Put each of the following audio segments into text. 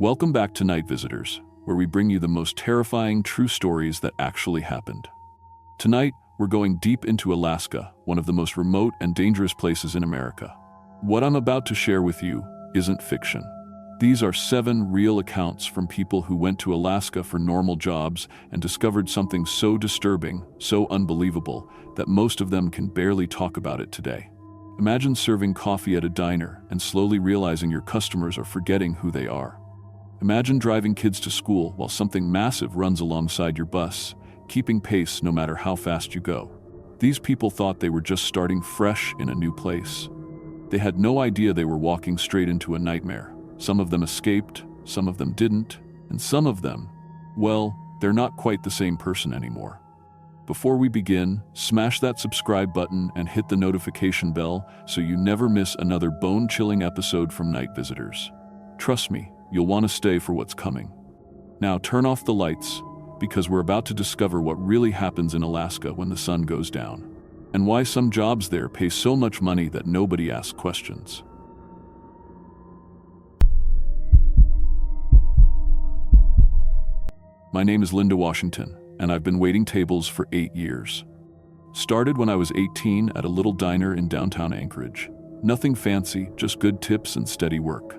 Welcome back to Night Visitors, where we bring you the most terrifying true stories that actually happened. Tonight, we're going deep into Alaska, one of the most remote and dangerous places in America. What I'm about to share with you isn't fiction. These are 7 real accounts from people who went to Alaska for normal jobs and discovered something so disturbing, so unbelievable, that most of them can barely talk about it today. Imagine serving coffee at a diner and slowly realizing your customers are forgetting who they are. Imagine driving kids to school while something massive runs alongside your bus, keeping pace no matter how fast you go. These people thought they were just starting fresh in a new place. They had no idea they were walking straight into a nightmare. Some of them escaped, some of them didn't, and some of them, well, they're not quite the same person anymore. Before we begin, smash that subscribe button and hit the notification bell so you never miss another bone-chilling episode from Night Visitors. Trust me, you'll want to stay for what's coming. Now turn off the lights, because we're about to discover what really happens in Alaska when the sun goes down, and why some jobs there pay so much money that nobody asks questions. My name is Linda Washington, and I've been waiting tables for 8 years. Started when I was 18 at a little diner in downtown Anchorage. Nothing fancy, just good tips and steady work.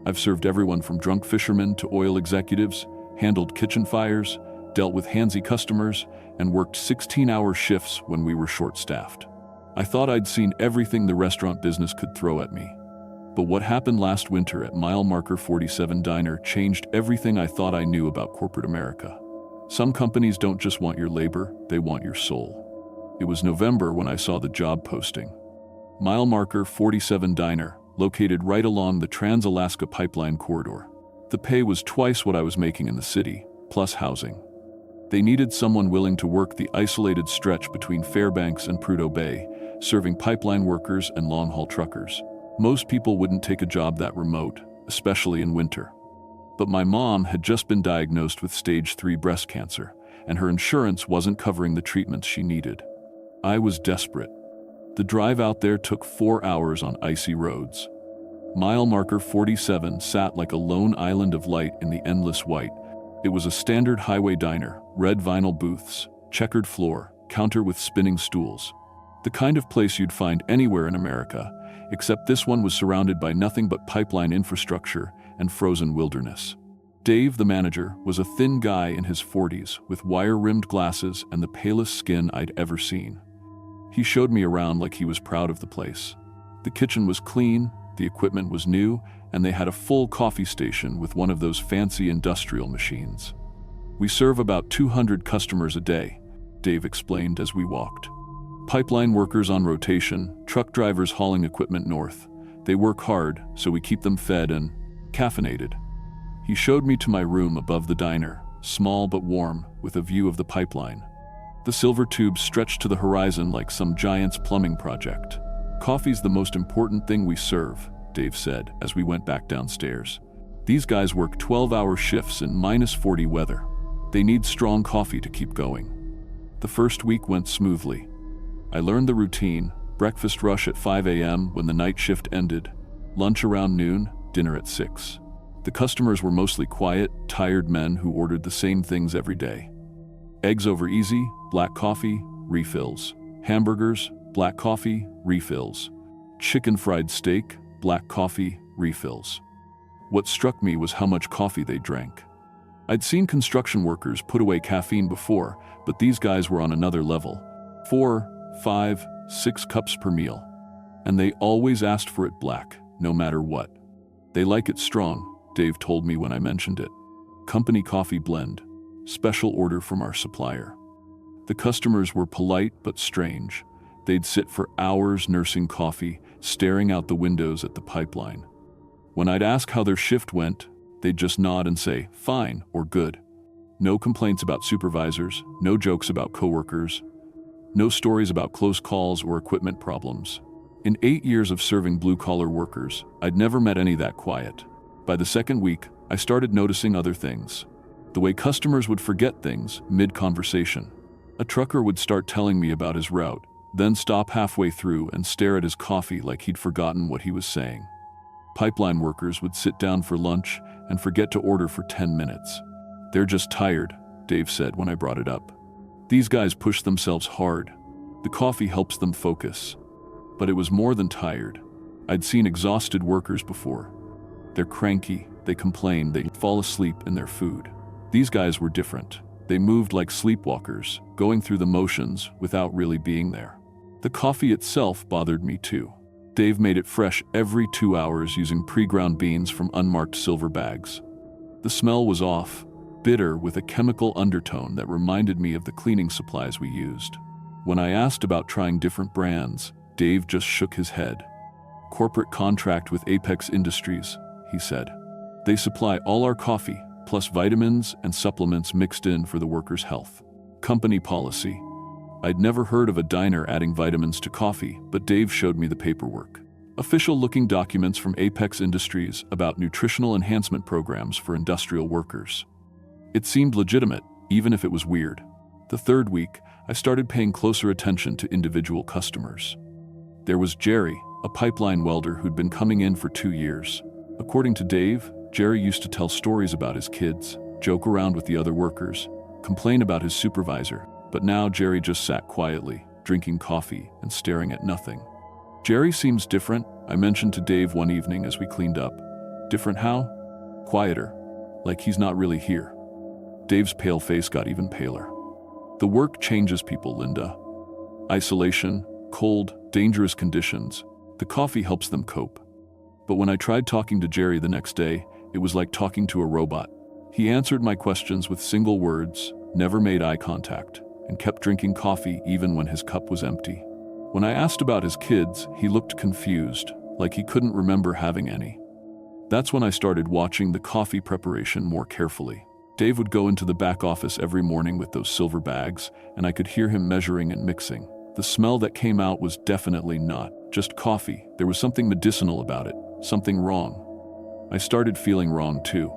I've served everyone from drunk fishermen to oil executives, handled kitchen fires, dealt with handsy customers, and worked 16-hour shifts when we were short-staffed. I thought I'd seen everything the restaurant business could throw at me. But what happened last winter at mile marker 47 Diner changed everything I thought I knew about corporate America. Some companies don't just want your labor, they want your soul. It was November when I saw the job posting. Mile marker 47 Diner, located right along the Trans-Alaska Pipeline corridor. The pay was twice what I was making in the city, plus housing. They needed someone willing to work the isolated stretch between Fairbanks and Prudhoe Bay, serving pipeline workers and long-haul truckers. Most people wouldn't take a job that remote, especially in winter. But my mom had just been diagnosed with stage 3 breast cancer, and her insurance wasn't covering the treatments she needed. I was desperate. The drive out there took 4 hours on icy roads. Mile marker 47 sat like a lone island of light in the endless white. It was a standard highway diner, red vinyl booths, checkered floor, counter with spinning stools. The kind of place you'd find anywhere in America, except this one was surrounded by nothing but pipeline infrastructure and frozen wilderness. Dave, the manager, was a thin guy in his 40s with wire-rimmed glasses and the palest skin I'd ever seen. He showed me around like he was proud of the place. The kitchen was clean, the equipment was new, and they had a full coffee station with one of those fancy industrial machines. "We serve about 200 customers a day," Dave explained as we walked. "Pipeline workers on rotation, truck drivers hauling equipment north. They work hard, so we keep them fed and caffeinated." He showed me to my room above the diner, small but warm, with a view of the pipeline. The silver tubes stretched to the horizon like some giant's plumbing project. "Coffee's the most important thing we serve," Dave said as we went back downstairs. "These guys work 12-hour shifts in -40 weather. They need strong coffee to keep going." The first week went smoothly. I learned the routine: breakfast rush at 5 a.m. when the night shift ended, lunch around noon, dinner at 6. The customers were mostly quiet, tired men who ordered the same things every day. Eggs over easy, black coffee, refills. Hamburgers, black coffee, refills. Chicken fried steak, black coffee, refills. What struck me was how much coffee they drank. I'd seen construction workers put away caffeine before, but these guys were on another level. 4, 5, 6 cups per meal. And they always asked for it black, no matter what. "They like it strong," Dave told me when I mentioned it. "Company coffee blend. Special order from our supplier." The customers were polite but strange. They'd sit for hours nursing coffee, staring out the windows at the pipeline. When I'd ask how their shift went, they'd just nod and say, "Fine" or "Good." No complaints about supervisors, no jokes about coworkers, no stories about close calls or equipment problems. In 8 years of serving blue-collar workers, I'd never met any that quiet. By the second week, I started noticing other things. The way customers would forget things mid-conversation. A trucker would start telling me about his route, then stop halfway through and stare at his coffee like he'd forgotten what he was saying. Pipeline workers would sit down for lunch and forget to order for 10 minutes. They're just tired, Dave said when I brought it up. These guys push themselves hard. The coffee helps them focus. But it was more than tired. I'd seen exhausted workers before. They're cranky, they complain, they fall asleep in their food. These guys were different. They moved like sleepwalkers, going through the motions without really being there. The coffee itself bothered me too. Dave made it fresh every 2 hours using pre-ground beans from unmarked silver bags. The smell was off, bitter with a chemical undertone that reminded me of the cleaning supplies we used. When I asked about trying different brands, Dave just shook his head. Corporate contract with Apex Industries, he said. They supply all our coffee, plus vitamins and supplements mixed in for the workers' health. Company policy. I'd never heard of a diner adding vitamins to coffee, but Dave showed me the paperwork. Official-looking documents from Apex Industries about nutritional enhancement programs for industrial workers. It seemed legitimate, even if it was weird. The third week, I started paying closer attention to individual customers. There was Jerry, a pipeline welder who'd been coming in for 2 years. According to Dave, Jerry used to tell stories about his kids, joke around with the other workers, complain about his supervisor, but now Jerry just sat quietly, drinking coffee and staring at nothing. Jerry seems different, I mentioned to Dave one evening as we cleaned up. Different how? Quieter. Like he's not really here. Dave's pale face got even paler. The work changes people, Linda. Isolation, cold, dangerous conditions. The coffee helps them cope. But when I tried talking to Jerry the next day, it was like talking to a robot. He answered my questions with single words, never made eye contact, and kept drinking coffee even when his cup was empty. When I asked about his kids, he looked confused, like he couldn't remember having any. That's when I started watching the coffee preparation more carefully. Dave would go into the back office every morning with those silver bags, and I could hear him measuring and mixing. The smell that came out was definitely not just coffee. There was something medicinal about it, something wrong. I started feeling wrong too.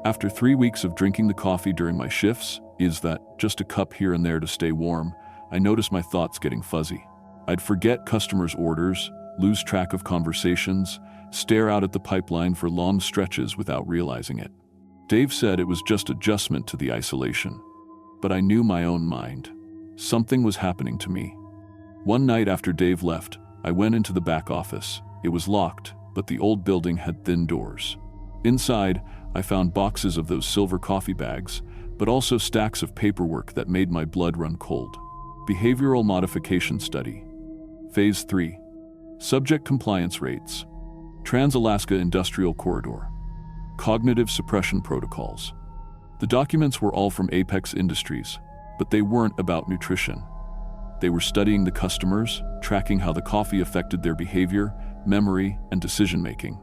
After 3 weeks of drinking the coffee during my shifts, is that just a cup here and there to stay warm, I noticed my thoughts getting fuzzy. I'd forget customers' orders, lose track of conversations, stare out at the pipeline for long stretches without realizing it. Dave said it was just adjustment to the isolation. But I knew my own mind. Something was happening to me. One night after Dave left, I went into the back office. It was locked, but the old building had thin doors. Inside, I found boxes of those silver coffee bags, but also stacks of paperwork that made my blood run cold. Behavioral Modification Study. Phase 3. Subject Compliance Rates. Trans-Alaska Industrial Corridor. Cognitive Suppression Protocols. The documents were all from Apex Industries, but they weren't about nutrition. They were studying the customers, tracking how the coffee affected their behavior, memory, and decision-making.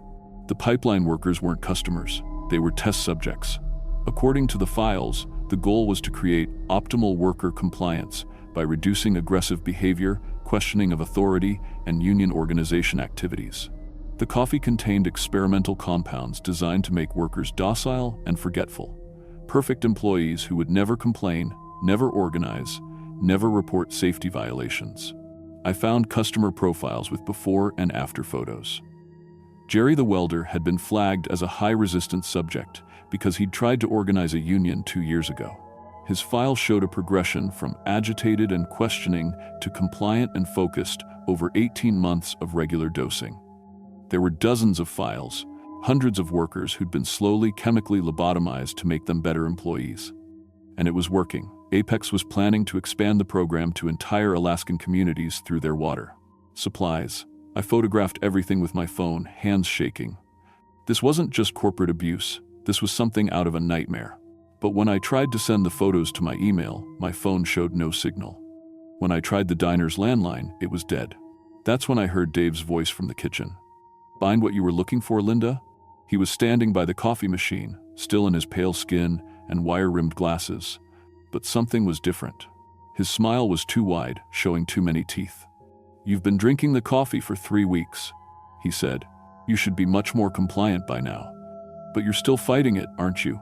The pipeline workers weren't customers, they were test subjects. According to the files, the goal was to create optimal worker compliance by reducing aggressive behavior, questioning of authority, and union organization activities. The coffee contained experimental compounds designed to make workers docile and forgetful. Perfect employees who would never complain, never organize, never report safety violations. I found customer profiles with before and after photos. Jerry the welder had been flagged as a high-resistance subject because he'd tried to organize a union 2 years ago. His file showed a progression from agitated and questioning to compliant and focused over 18 months of regular dosing. There were dozens of files, hundreds of workers who'd been slowly chemically lobotomized to make them better employees. And it was working. Apex was planning to expand the program to entire Alaskan communities through their water. Supplies. I photographed everything with my phone, hands shaking. This wasn't just corporate abuse, this was something out of a nightmare. But when I tried to send the photos to my email, my phone showed no signal. When I tried the diner's landline, it was dead. That's when I heard Dave's voice from the kitchen. "Find what you were looking for, Linda?" He was standing by the coffee machine, still in his pale skin and wire-rimmed glasses. But something was different. His smile was too wide, showing too many teeth. "You've been drinking the coffee for 3 weeks," he said. "You should be much more compliant by now. But you're still fighting it, aren't you?"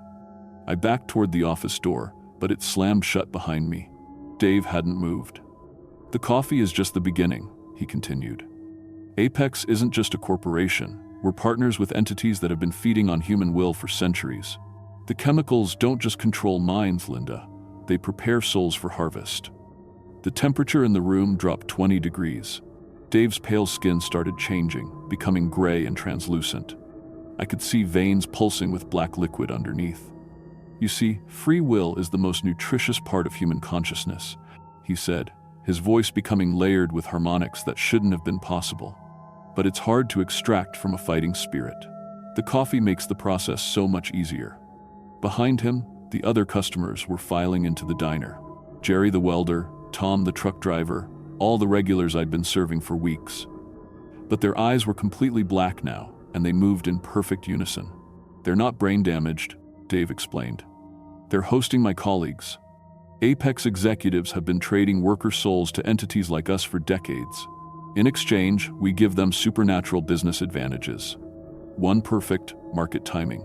I backed toward the office door, but it slammed shut behind me. Dave hadn't moved. "The coffee is just the beginning," he continued. "Apex isn't just a corporation. We're partners with entities that have been feeding on human will for centuries. The chemicals don't just control minds, Linda. They prepare souls for harvest. The temperature in the room dropped 20 degrees. Dave's pale skin started changing, becoming gray and translucent. I could see veins pulsing with black liquid underneath. You see, free will is the most nutritious part of human consciousness, he said, his voice becoming layered with harmonics that shouldn't have been possible. But it's hard to extract from a fighting spirit. The coffee makes the process so much easier. Behind him, the other customers were filing into the diner. Jerry the welder, Tom the truck driver, all the regulars I'd been serving for weeks. But their eyes were completely black now, and they moved in perfect unison. They're not brain damaged, Dave explained. They're hosting my colleagues. Apex executives have been trading worker souls to entities like us for decades. In exchange, we give them supernatural business advantages. One perfect, market timing.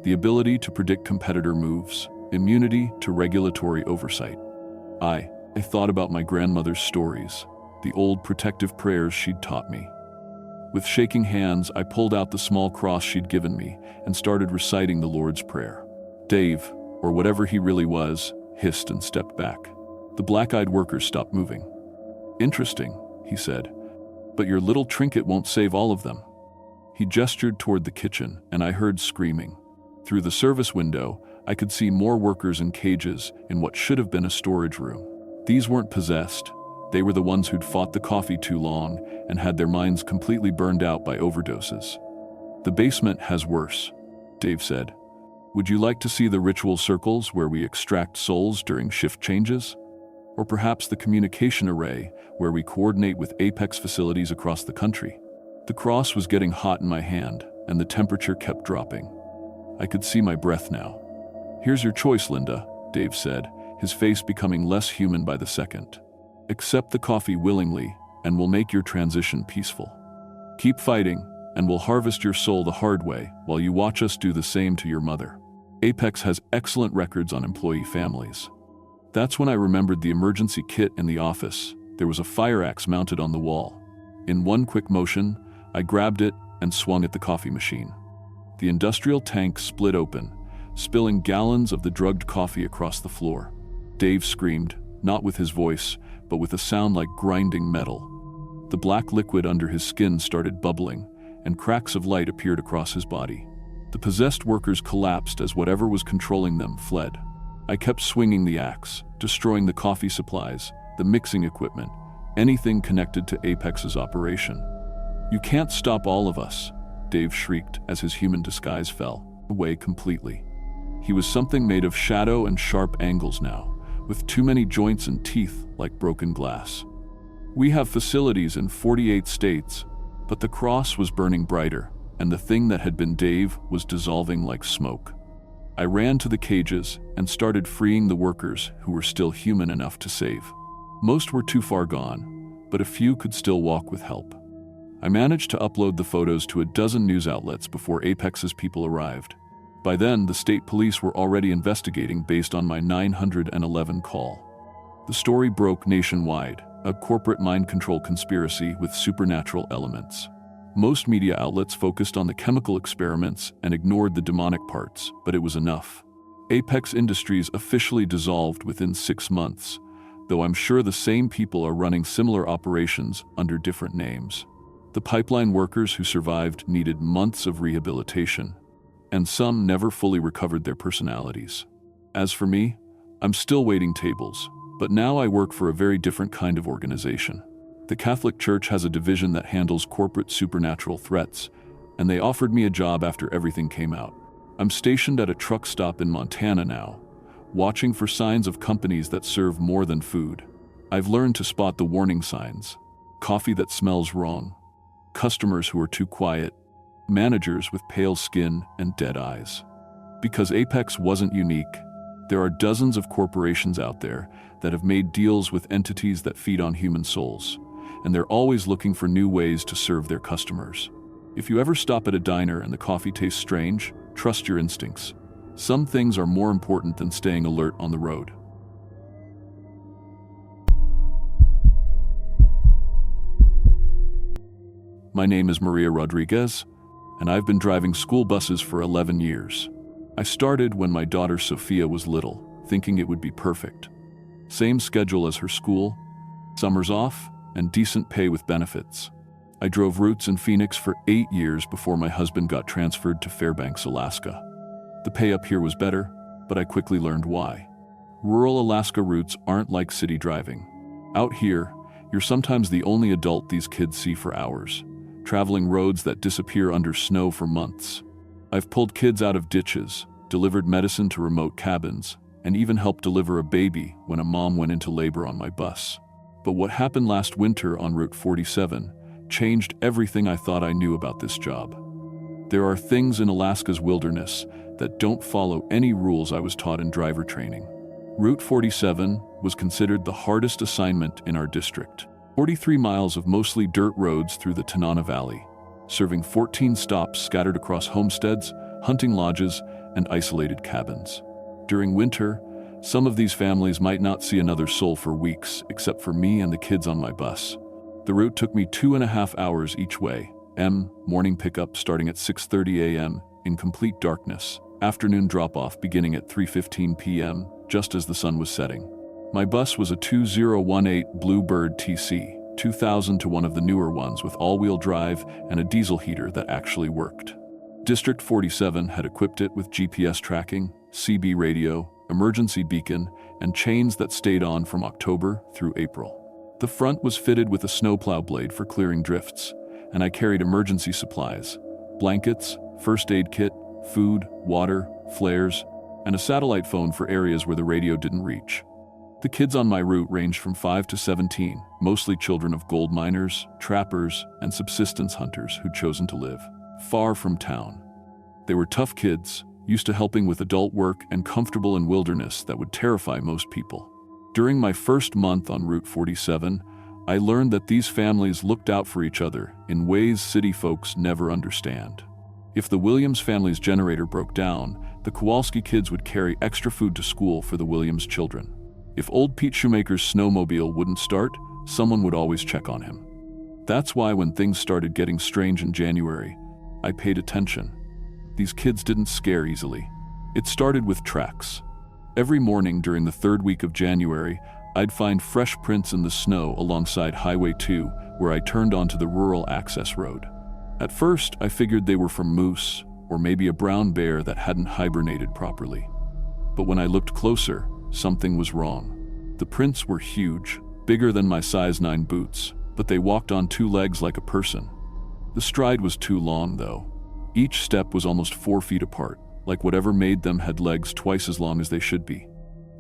The ability to predict competitor moves, immunity to regulatory oversight. I thought about my grandmother's stories, the old protective prayers she'd taught me. With shaking hands, I pulled out the small cross she'd given me and started reciting the Lord's Prayer. Dave, or whatever he really was, hissed and stepped back. The black-eyed workers stopped moving. Interesting, he said, but your little trinket won't save all of them. He gestured toward the kitchen, and I heard screaming. Through the service window, I could see more workers in cages in what should have been a storage room. These weren't possessed. They were the ones who'd fought the coffee too long and had their minds completely burned out by overdoses. The basement has worse, Dave said. Would you like to see the ritual circles where we extract souls during shift changes? Or perhaps the communication array where we coordinate with Apex facilities across the country? The cross was getting hot in my hand, and the temperature kept dropping. I could see my breath now. Here's your choice, Linda, Dave said, his face becoming less human by the second. Accept the coffee willingly, and we'll make your transition peaceful. Keep fighting, and we'll harvest your soul the hard way while you watch us do the same to your mother. Apex has excellent records on employee families. That's when I remembered the emergency kit in the office. There was a fire axe mounted on the wall. In one quick motion, I grabbed it and swung at the coffee machine. The industrial tank split open, spilling gallons of the drugged coffee across the floor. Dave screamed, not with his voice, but with a sound like grinding metal. The black liquid under his skin started bubbling, and cracks of light appeared across his body. The possessed workers collapsed as whatever was controlling them fled. I kept swinging the axe, destroying the coffee supplies, the mixing equipment, anything connected to Apex's operation. You can't stop all of us, Dave shrieked as his human disguise fell away completely. He was something made of shadow and sharp angles now, with too many joints and teeth like broken glass. We have facilities in 48 states, but the cross was burning brighter, and the thing that had been Dave was dissolving like smoke. I ran to the cages and started freeing the workers who were still human enough to save. Most were too far gone, but a few could still walk with help. I managed to upload the photos to a dozen news outlets before Apex's people arrived. By then, the state police were already investigating based on my 911 call. The story broke nationwide, a corporate mind control conspiracy with supernatural elements. Most media outlets focused on the chemical experiments and ignored the demonic parts, but it was enough. Apex Industries officially dissolved within 6 months, though I'm sure the same people are running similar operations under different names. The pipeline workers who survived needed months of rehabilitation, and some never fully recovered their personalities. As for me, I'm still waiting tables, but now I work for a very different kind of organization. The Catholic Church has a division that handles corporate supernatural threats, and they offered me a job after everything came out. I'm stationed at a truck stop in Montana now, watching for signs of companies that serve more than food. I've learned to spot the warning signs: coffee that smells wrong, customers who are too quiet, managers with pale skin and dead eyes. Because Apex wasn't unique, there are dozens of corporations out there that have made deals with entities that feed on human souls, and they're always looking for new ways to serve their customers. If you ever stop at a diner and the coffee tastes strange, trust your instincts. Some things are more important than staying alert on the road. My name is Maria Rodriguez. and I've been driving school buses for 11 years. I started when my daughter Sophia was little, thinking it would be perfect. Same schedule as her school, summers off, and decent pay with benefits. I drove routes in Phoenix for 8 years before my husband got transferred to Fairbanks, Alaska. The pay up here was better, but I quickly learned why. Rural Alaska routes aren't like city driving. Out here, you're sometimes the only adult these kids see for hours, traveling roads that disappear under snow for months. I've pulled kids out of ditches, delivered medicine to remote cabins, and even helped deliver a baby when a mom went into labor on my bus. But what happened last winter on Route 47 changed everything I thought I knew about this job. There are things in Alaska's wilderness that don't follow any rules I was taught in driver training. Route 47 was considered the hardest assignment in our district. 43 miles of mostly dirt roads through the Tanana Valley, serving 14 stops scattered across homesteads, hunting lodges, and isolated cabins. During winter, some of these families might not see another soul for weeks, except for me and the kids on my bus. The route took me 2.5 hours each way. Morning pickup starting at 6:30 a.m. in complete darkness. Afternoon drop-off beginning at 3:15 p.m., just as the sun was setting. My bus was a 2018 Bluebird TC, 2000 to one of the newer ones with all-wheel drive and a diesel heater that actually worked. District 47 had equipped it with GPS tracking, CB radio, emergency beacon, and chains that stayed on from October through April. The front was fitted with a snowplow blade for clearing drifts, and I carried emergency supplies, blankets, first aid kit, food, water, flares, and a satellite phone for areas where the radio didn't reach. The kids on my route ranged from 5 to 17, mostly children of gold miners, trappers, and subsistence hunters who'd chosen to live far from town. They were tough kids, used to helping with adult work and comfortable in wilderness that would terrify most people. During my first month on Route 47, I learned that these families looked out for each other in ways city folks never understand. If the Williams family's generator broke down, the Kowalski kids would carry extra food to school for the Williams children. If old Pete Shoemaker's snowmobile wouldn't start, someone would always check on him. That's why when things started getting strange in January, I paid attention. These kids didn't scare easily. It started with tracks. Every morning during the third week of January, I'd find fresh prints in the snow alongside Highway 2, where I turned onto the rural access road. At first, I figured they were from moose, or maybe a brown bear that hadn't hibernated properly. But when I looked closer, something was wrong. The prints were huge, bigger than my size 9 boots, but they walked on 2 legs like a person. The stride was too long, though. Each step was almost 4 feet apart, like whatever made them had legs twice as long as they should be.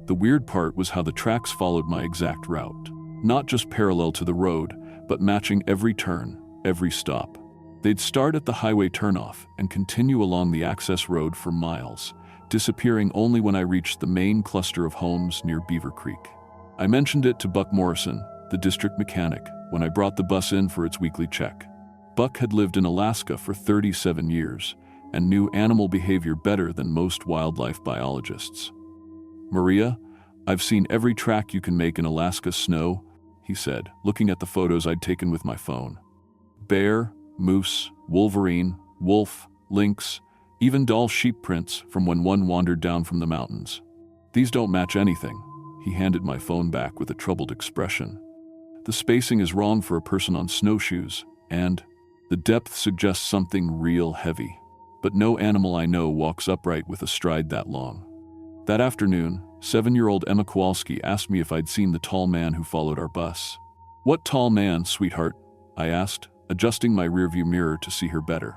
The weird part was how the tracks followed my exact route, not just parallel to the road, but matching every turn, every stop. They'd start at the highway turnoff and continue along the access road for miles, disappearing only when I reached the main cluster of homes near Beaver Creek. I mentioned it to Buck Morrison, the district mechanic, when I brought the bus in for its weekly check. Buck had lived in Alaska for 37 years and knew animal behavior better than most wildlife biologists. "Maria, I've seen every track you can make in Alaska's snow," he said, looking at the photos I'd taken with my phone. Bear, moose, wolverine, wolf, lynx, even Dall sheep prints from when one wandered down from the mountains. "These don't match anything." He handed my phone back with a troubled expression. "The spacing is wrong for a person on snowshoes, and the depth suggests something real heavy. But no animal I know walks upright with a stride that long." That afternoon, 7-year-old Emma Kowalski asked me if I'd seen the tall man who followed our bus. "What tall man, sweetheart?" I asked, adjusting my rearview mirror to see her better.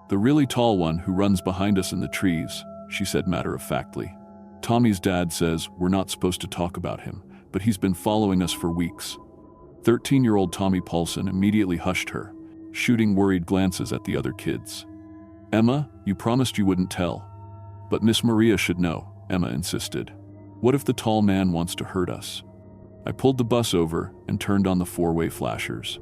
"The really tall one who runs behind us in the trees," she said matter-of-factly. "Tommy's dad says we're not supposed to talk about him, but he's been following us for weeks." 13-year-old Tommy Paulson immediately hushed her, shooting worried glances at the other kids. "Emma, you promised you wouldn't tell." "But Miss Maria should know," Emma insisted. "What if the tall man wants to hurt us?" I pulled the bus over and turned on the 4-way flashers.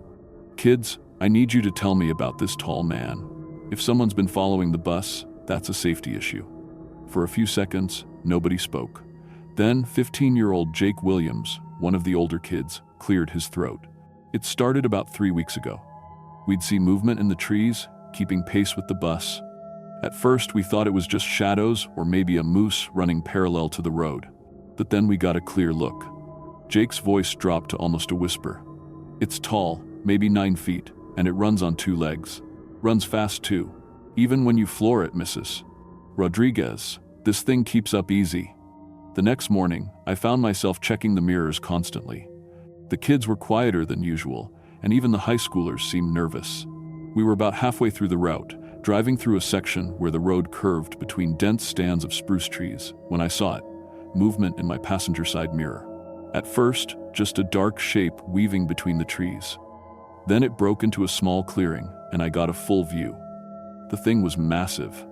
"Kids, I need you to tell me about this tall man. If someone's been following the bus, that's a safety issue." For a few seconds, nobody spoke. Then 15-year-old Jake Williams, one of the older kids, cleared his throat. "It started about 3 weeks ago. We'd see movement in the trees, keeping pace with the bus. At first, we thought it was just shadows or maybe a moose running parallel to the road. But then we got a clear look. Jake's voice dropped to almost a whisper. It's tall, maybe 9 feet, and it runs on 2 legs. Runs fast too. Even when you floor it, Mrs. Rodriguez, this thing keeps up easy. The next morning, I found myself checking the mirrors constantly. The kids were quieter than usual, and even the high schoolers seemed nervous. We were about halfway through the route, driving through a section where the road curved between dense stands of spruce trees, when I saw it, movement in my passenger side mirror. At first, just a dark shape weaving between the trees. Then it broke into a small clearing, and I got a full view. The thing was massive,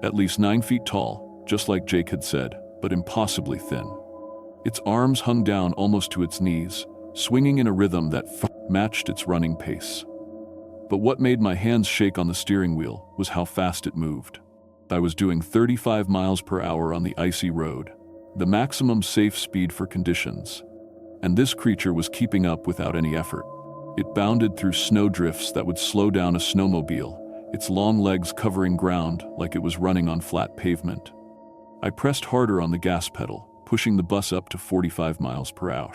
at least 9 feet tall, just like Jake had said, but impossibly thin. Its arms hung down almost to its knees, swinging in a rhythm that matched its running pace. But what made my hands shake on the steering wheel was how fast it moved. I was doing 35 miles per hour on the icy road, the maximum safe speed for conditions, and this creature was keeping up without any effort. It bounded through snowdrifts that would slow down a snowmobile, its long legs covering ground like it was running on flat pavement. I pressed harder on the gas pedal, pushing the bus up to 45 miles per hour.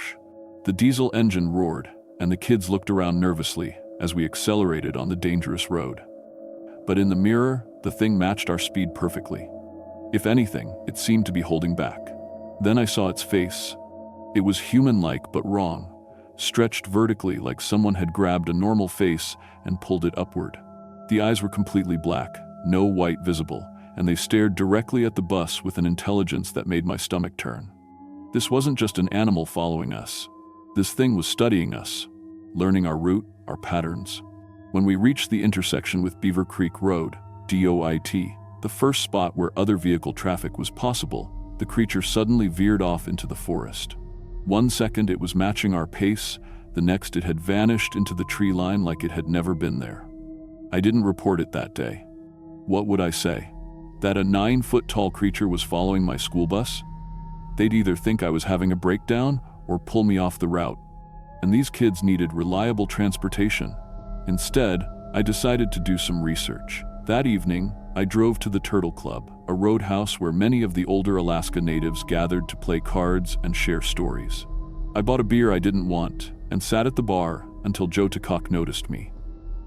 The diesel engine roared, and the kids looked around nervously as we accelerated on the dangerous road. But in the mirror, the thing matched our speed perfectly. If anything, it seemed to be holding back. Then I saw its face. It was human-like but wrong, stretched vertically like someone had grabbed a normal face and pulled it upward. The eyes were completely black, no white visible, and they stared directly at the bus with an intelligence that made my stomach turn. This wasn't just an animal following us. This thing was studying us, learning our route, our patterns. When we reached the intersection with Beaver Creek Road, DOIT, the first spot where other vehicle traffic was possible, the creature suddenly veered off into the forest. 1 second it was matching our pace, the next it had vanished into the tree line like it had never been there. I didn't report it that day. What would I say? That a 9-foot-tall creature was following my school bus? They'd either think I was having a breakdown or pull me off the route. And these kids needed reliable transportation. Instead, I decided to do some research. That evening, I drove to the Turtle Club, a roadhouse where many of the older Alaska natives gathered to play cards and share stories. I bought a beer I didn't want and sat at the bar until Joe Takok noticed me.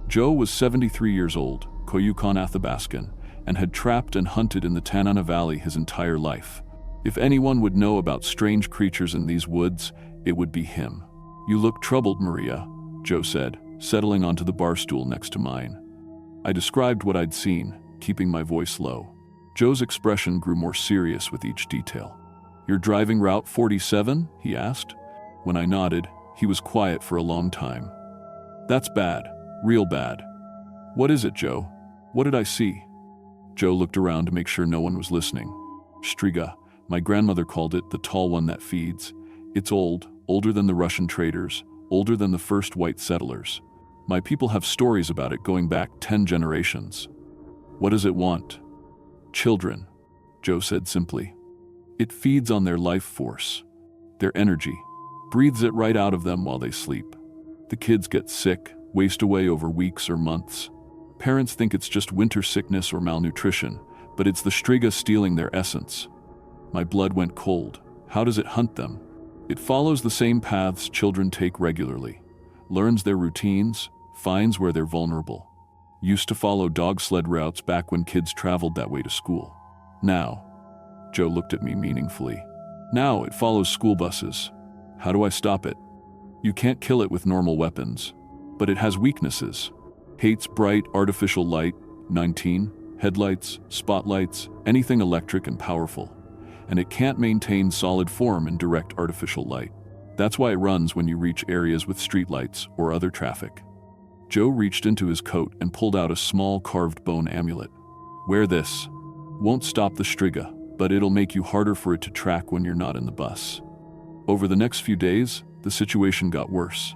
Joe was 73 years old, Koyukon Athabaskan, and had trapped and hunted in the Tanana Valley his entire life. If anyone would know about strange creatures in these woods, it would be him. "You look troubled, Maria," Joe said, settling onto the bar stool next to mine. I described what I'd seen, keeping my voice low. Joe's expression grew more serious with each detail. "You're driving Route 47?" he asked. When I nodded, he was quiet for a long time. "That's bad, real bad." "What is it, Joe? What did I see?" Joe looked around to make sure no one was listening. "Striga, my grandmother called it, the tall one that feeds. It's old, older than the Russian traders, older than the first white settlers. My people have stories about it going back 10 generations. What does it want?" "Children," Joe said simply. "It feeds on their life force, their energy, breathes it right out of them while they sleep. The kids get sick, waste away over weeks or months. Parents think it's just winter sickness or malnutrition, but it's the Striga stealing their essence." My blood went cold. How does it hunt them? "It follows the same paths children take regularly, learns their routines, finds where they're vulnerable. Used to follow dog sled routes back when kids traveled that way to school. Now," Joe looked at me meaningfully, "now it follows school buses. How do I stop it? You can't kill it with normal weapons, but it has weaknesses. Hates bright artificial light, 19, headlights, spotlights, anything electric and powerful. And it can't maintain solid form in direct artificial light. That's why it runs when you reach areas with streetlights or other traffic." Joe reached into his coat and pulled out a small carved bone amulet. "Wear this. Won't stop the Striga, but it'll make you harder for it to track when you're not in the bus." Over the next few days, the situation got worse.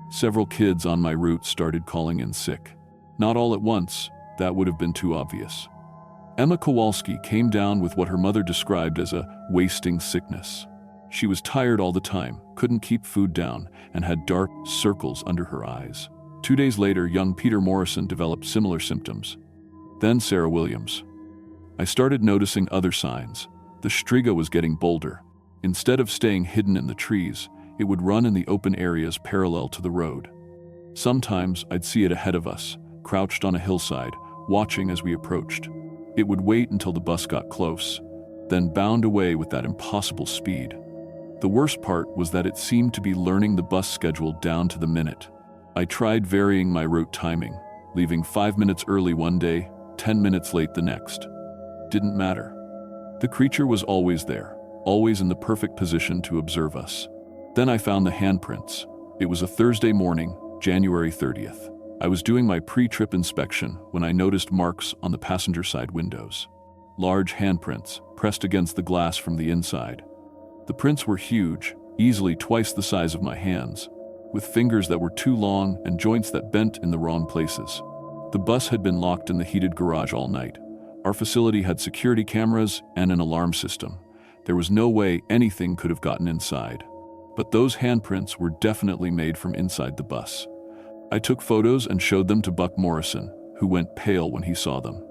Several kids on my route started calling in sick. Not all at once, that would have been too obvious. Emma Kowalski came down with what her mother described as a wasting sickness. She was tired all the time, couldn't keep food down, and had dark circles under her eyes. 2 days later, young Peter Morrison developed similar symptoms. Then Sarah Williams. I started noticing other signs. The Striga was getting bolder. Instead of staying hidden in the trees, it would run in the open areas parallel to the road. Sometimes I'd see it ahead of us, crouched on a hillside, watching as we approached. It would wait until the bus got close, then bound away with that impossible speed. The worst part was that it seemed to be learning the bus schedule down to the minute. I tried varying my route timing, leaving 5 minutes early one day, 10 minutes late the next. Didn't matter. The creature was always there, always in the perfect position to observe us. Then I found the handprints. It was a Thursday morning, January 30th. I was doing my pre-trip inspection when I noticed marks on the passenger side windows. Large handprints, pressed against the glass from the inside. The prints were huge, easily twice the size of my hands, with fingers that were too long and joints that bent in the wrong places. The bus had been locked in the heated garage all night. Our facility had security cameras and an alarm system. There was no way anything could have gotten inside. But those handprints were definitely made from inside the bus. I took photos and showed them to Buck Morrison, who went pale when he saw them.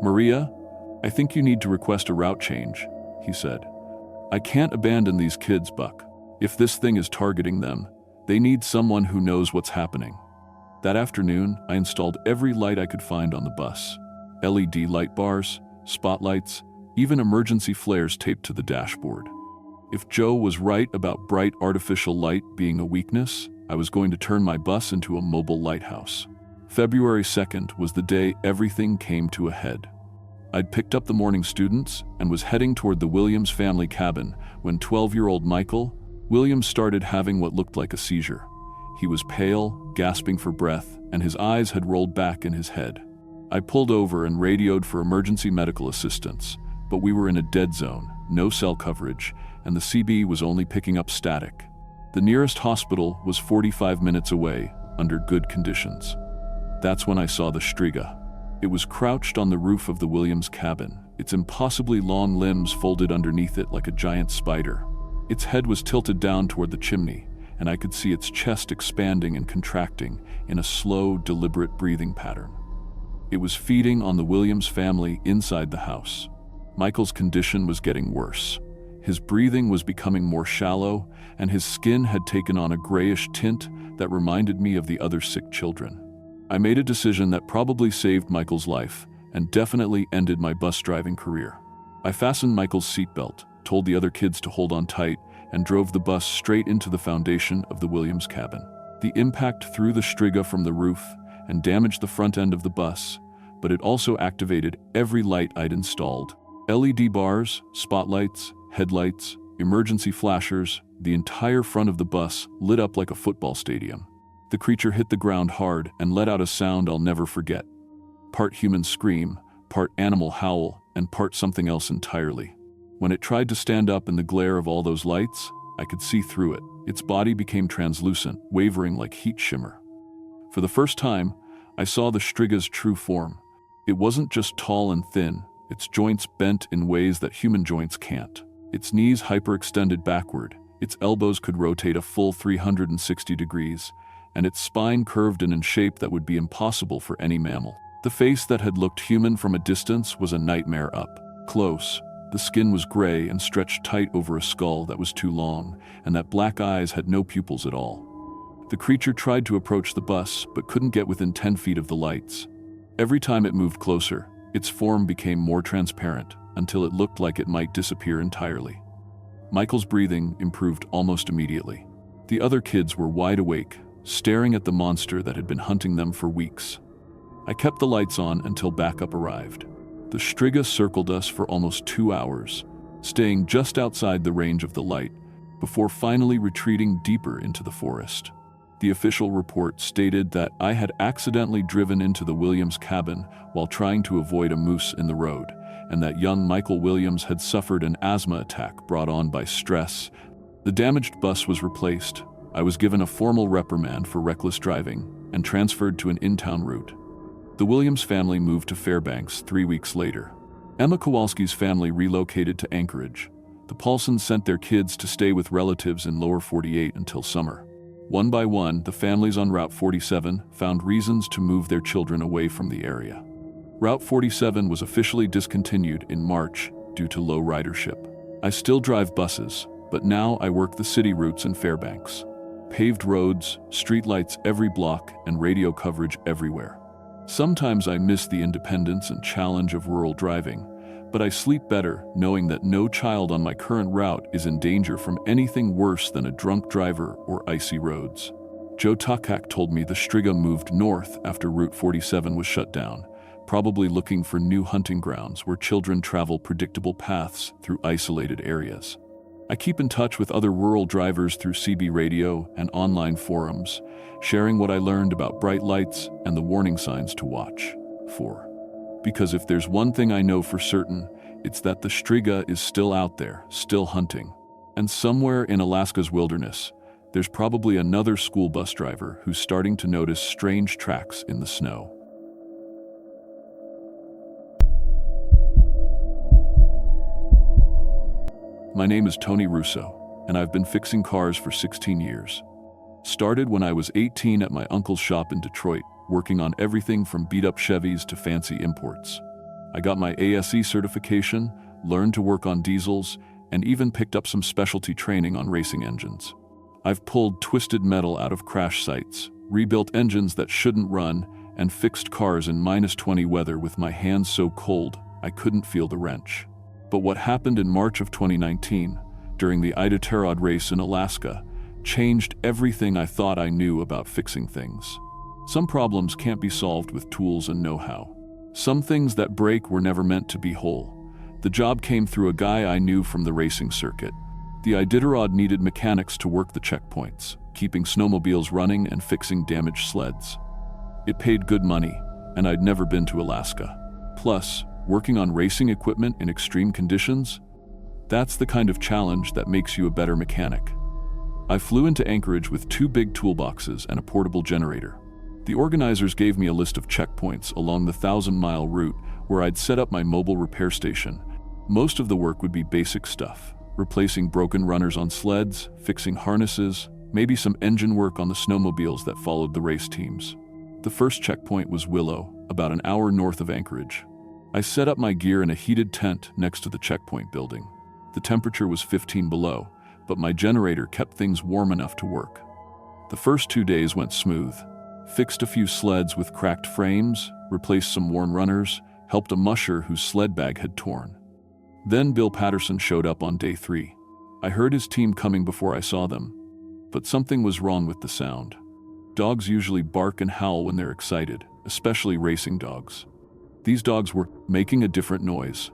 "Maria, I think you need to request a route change," he said. "I can't abandon these kids, Buck. If this thing is targeting them, they need someone who knows what's happening." That afternoon, I installed every light I could find on the bus. LED light bars, spotlights, even emergency flares taped to the dashboard. If Joe was right about bright artificial light being a weakness, I was going to turn my bus into a mobile lighthouse. February 2nd was the day everything came to a head. I'd picked up the morning students and was heading toward the Williams family cabin when 12-year-old Michael Williams started having what looked like a seizure. He was pale, gasping for breath, and his eyes had rolled back in his head. I pulled over and radioed for emergency medical assistance, but we were in a dead zone, no cell coverage, and the CB was only picking up static. The nearest hospital was 45 minutes away, under good conditions. That's when I saw the Striga. It was crouched on the roof of the Williams cabin, its impossibly long limbs folded underneath it like a giant spider. Its head was tilted down toward the chimney, and I could see its chest expanding and contracting in a slow, deliberate breathing pattern. It was feeding on the Williams family inside the house. Michael's condition was getting worse. His breathing was becoming more shallow, and his skin had taken on a grayish tint that reminded me of the other sick children. I made a decision that probably saved Michael's life and definitely ended my bus driving career. I fastened Michael's seatbelt, told the other kids to hold on tight, and drove the bus straight into the foundation of the Williams cabin. The impact threw the Striga from the roof and damaged the front end of the bus, but it also activated every light I'd installed. LED bars, spotlights, headlights, emergency flashers, the entire front of the bus lit up like a football stadium. The creature hit the ground hard and let out a sound I'll never forget. Part human scream, part animal howl, and part something else entirely. When it tried to stand up in the glare of all those lights, I could see through it. Its body became translucent, wavering like heat shimmer. For the first time, I saw the Striga's true form. It wasn't just tall and thin, its joints bent in ways that human joints can't. Its knees hyperextended backward, its elbows could rotate a full 360 degrees, and its spine curved in a shape that would be impossible for any mammal. The face that had looked human from a distance was a nightmare up close. The skin was gray and stretched tight over a skull that was too long, and that black eyes had no pupils at all. The creature tried to approach the bus, but couldn't get within 10 feet of the lights. Every time it moved closer, its form became more transparent, until it looked like it might disappear entirely. Michael's breathing improved almost immediately. The other kids were wide awake, staring at the monster that had been hunting them for weeks. I kept the lights on until backup arrived. The Striga circled us for almost 2 hours, staying just outside the range of the light, before finally retreating deeper into the forest. The official report stated that I had accidentally driven into the Williams cabin while trying to avoid a moose in the road, and that young Michael Williams had suffered an asthma attack brought on by stress. The damaged bus was replaced. I was given a formal reprimand for reckless driving and transferred to an in-town route. The Williams family moved to Fairbanks 3 weeks later. Emma Kowalski's family relocated to Anchorage. The Paulsons sent their kids to stay with relatives in Lower 48 until summer. One by one, the families on Route 47 found reasons to move their children away from the area. Route 47 was officially discontinued in March due to low ridership. I still drive buses, but now I work the city routes in Fairbanks. Paved roads, streetlights every block, and radio coverage everywhere. Sometimes I miss the independence and challenge of rural driving, but I sleep better knowing that no child on my current route is in danger from anything worse than a drunk driver or icy roads. Joe Takak told me the Striga moved north after Route 47 was shut down, probably looking for new hunting grounds where children travel predictable paths through isolated areas. I keep in touch with other rural drivers through CB radio and online forums, sharing what I learned about bright lights and the warning signs to watch for. Because if there's one thing I know for certain, it's that the Striga is still out there, still hunting. And somewhere in Alaska's wilderness, there's probably another school bus driver who's starting to notice strange tracks in the snow. My name is Tony Russo, and I've been fixing cars for 16 years. Started when I was 18 at my uncle's shop in Detroit, working on everything from beat-up Chevys to fancy imports. I got my ASE certification, learned to work on diesels, and even picked up some specialty training on racing engines. I've pulled twisted metal out of crash sites, rebuilt engines that shouldn't run, and fixed cars in -20 weather with my hands so cold I couldn't feel the wrench. But what happened in March of 2019, during the Iditarod race in Alaska, changed everything I thought I knew about fixing things. Some problems can't be solved with tools and know-how. Some things that break were never meant to be whole. The job came through a guy I knew from the racing circuit. The Iditarod needed mechanics to work the checkpoints, keeping snowmobiles running and fixing damaged sleds. It paid good money, and I'd never been to Alaska. Plus, working on racing equipment in extreme conditions? That's the kind of challenge that makes you a better mechanic. I flew into Anchorage with 2 big toolboxes and a portable generator. The organizers gave me a list of checkpoints along the 1,000-mile route where I'd set up my mobile repair station. Most of the work would be basic stuff, replacing broken runners on sleds, fixing harnesses, maybe some engine work on the snowmobiles that followed the race teams. The first checkpoint was Willow, about an hour north of Anchorage. I set up my gear in a heated tent next to the checkpoint building. The temperature was 15 below, but my generator kept things warm enough to work. The first 2 days went smooth. Fixed a few sleds with cracked frames, replaced some worn runners, helped a musher whose sled bag had torn. Then Bill Patterson showed up on day 3. I heard his team coming before I saw them, but something was wrong with the sound. Dogs usually bark and howl when they're excited, especially racing dogs. These dogs were making a different noise,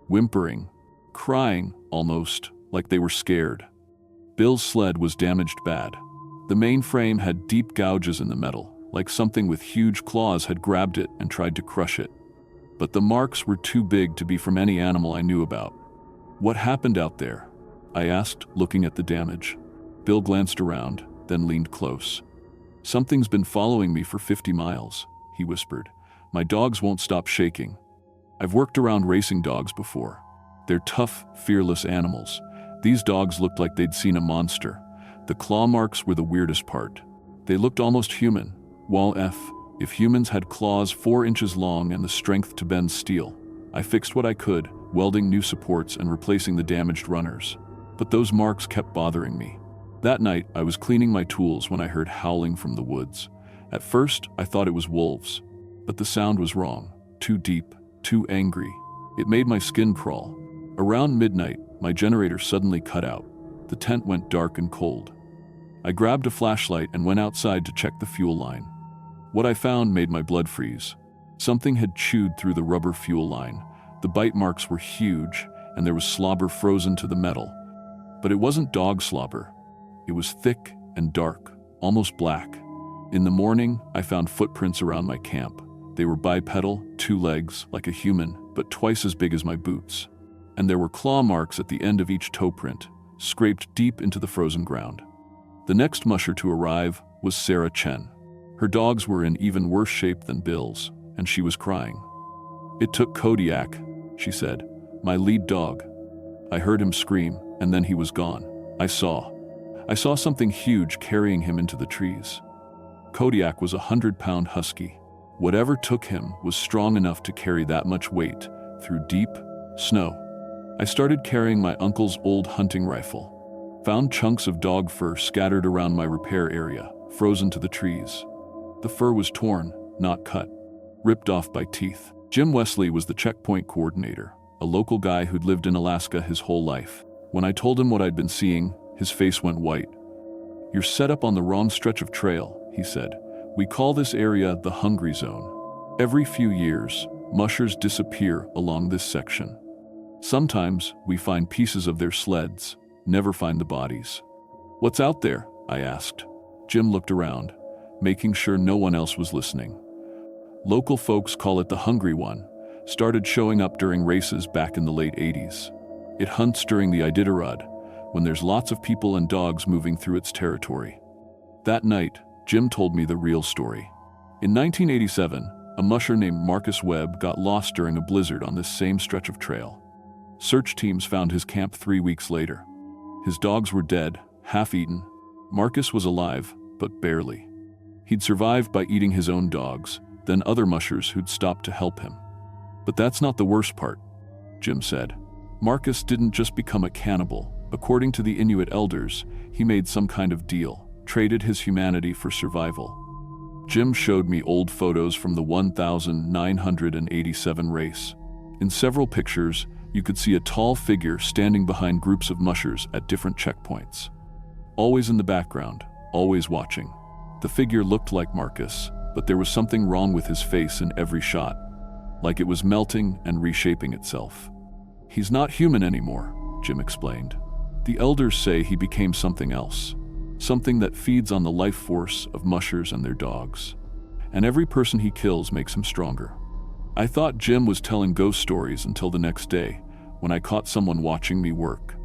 whimpering, crying, almost like they were scared. Bill's sled was damaged bad. The main frame had deep gouges in the metal, like something with huge claws had grabbed it and tried to crush it. But the marks were too big to be from any animal I knew about. "What happened out there?" I asked, looking at the damage. Bill glanced around, then leaned close. "Something's been following me for 50 miles, he whispered. "My dogs won't stop shaking. I've worked around racing dogs before. They're tough, fearless animals. These dogs looked like they'd seen a monster. The claw marks were the weirdest part. They looked almost human. If humans had claws 4 inches long and the strength to bend steel. I fixed what I could, welding new supports and replacing the damaged runners. But those marks kept bothering me. That night, I was cleaning my tools when I heard howling from the woods. At first, I thought it was wolves. But the sound was wrong, too deep, too angry. It made my skin crawl. Around midnight, my generator suddenly cut out. The tent went dark and cold. I grabbed a flashlight and went outside to check the fuel line. What I found made my blood freeze. Something had chewed through the rubber fuel line. The bite marks were huge, and there was slobber frozen to the metal. But it wasn't dog slobber. It was thick and dark, almost black. In the morning, I found footprints around my camp. They were bipedal, 2 legs, like a human, but twice as big as my boots. And there were claw marks at the end of each toe print, scraped deep into the frozen ground. The next musher to arrive was Sarah Chen. Her dogs were in even worse shape than Bill's, and she was crying. "It took Kodiak," she said, "my lead dog. I heard him scream, and then he was gone. I saw something huge carrying him into the trees." Kodiak was a 100-pound husky. Whatever took him was strong enough to carry that much weight through deep snow. I started carrying my uncle's old hunting rifle. Found chunks of dog fur scattered around my repair area, frozen to the trees. The fur was torn, not cut, ripped off by teeth. Jim Wesley was the checkpoint coordinator, a local guy who'd lived in Alaska his whole life. When I told him what I'd been seeing, his face went white. "You're set up on the wrong stretch of trail," he said. "We call this area the Hungry Zone. Every few years, mushers disappear along this section. Sometimes we find pieces of their sleds, never find the bodies." "What's out there?" I asked. Jim looked around, making sure no one else was listening. "Local folks call it the Hungry One. Started showing up during races back in the late 80s. It hunts during the Iditarod, when there's lots of people and dogs moving through its territory." That night, Jim told me the real story. In 1987, a musher named Marcus Webb got lost during a blizzard on this same stretch of trail. Search teams found his camp 3 weeks later. His dogs were dead, half-eaten. Marcus was alive, but barely. He'd survived by eating his own dogs, then other mushers who'd stopped to help him. "But that's not the worst part," Jim said. "Marcus didn't just become a cannibal. According to the Inuit elders, he made some kind of deal, traded his humanity for survival." Jim showed me old photos from the 1987 race. In several pictures, you could see a tall figure standing behind groups of mushers at different checkpoints. Always in the background, always watching. The figure looked like Marcus, but there was something wrong with his face in every shot, like it was melting and reshaping itself. "He's not human anymore," Jim explained. "The elders say he became something else, something that feeds on the life force of mushers and their dogs. And every person he kills makes him stronger." I thought Jim was telling ghost stories until the next day, when I caught someone watching me work.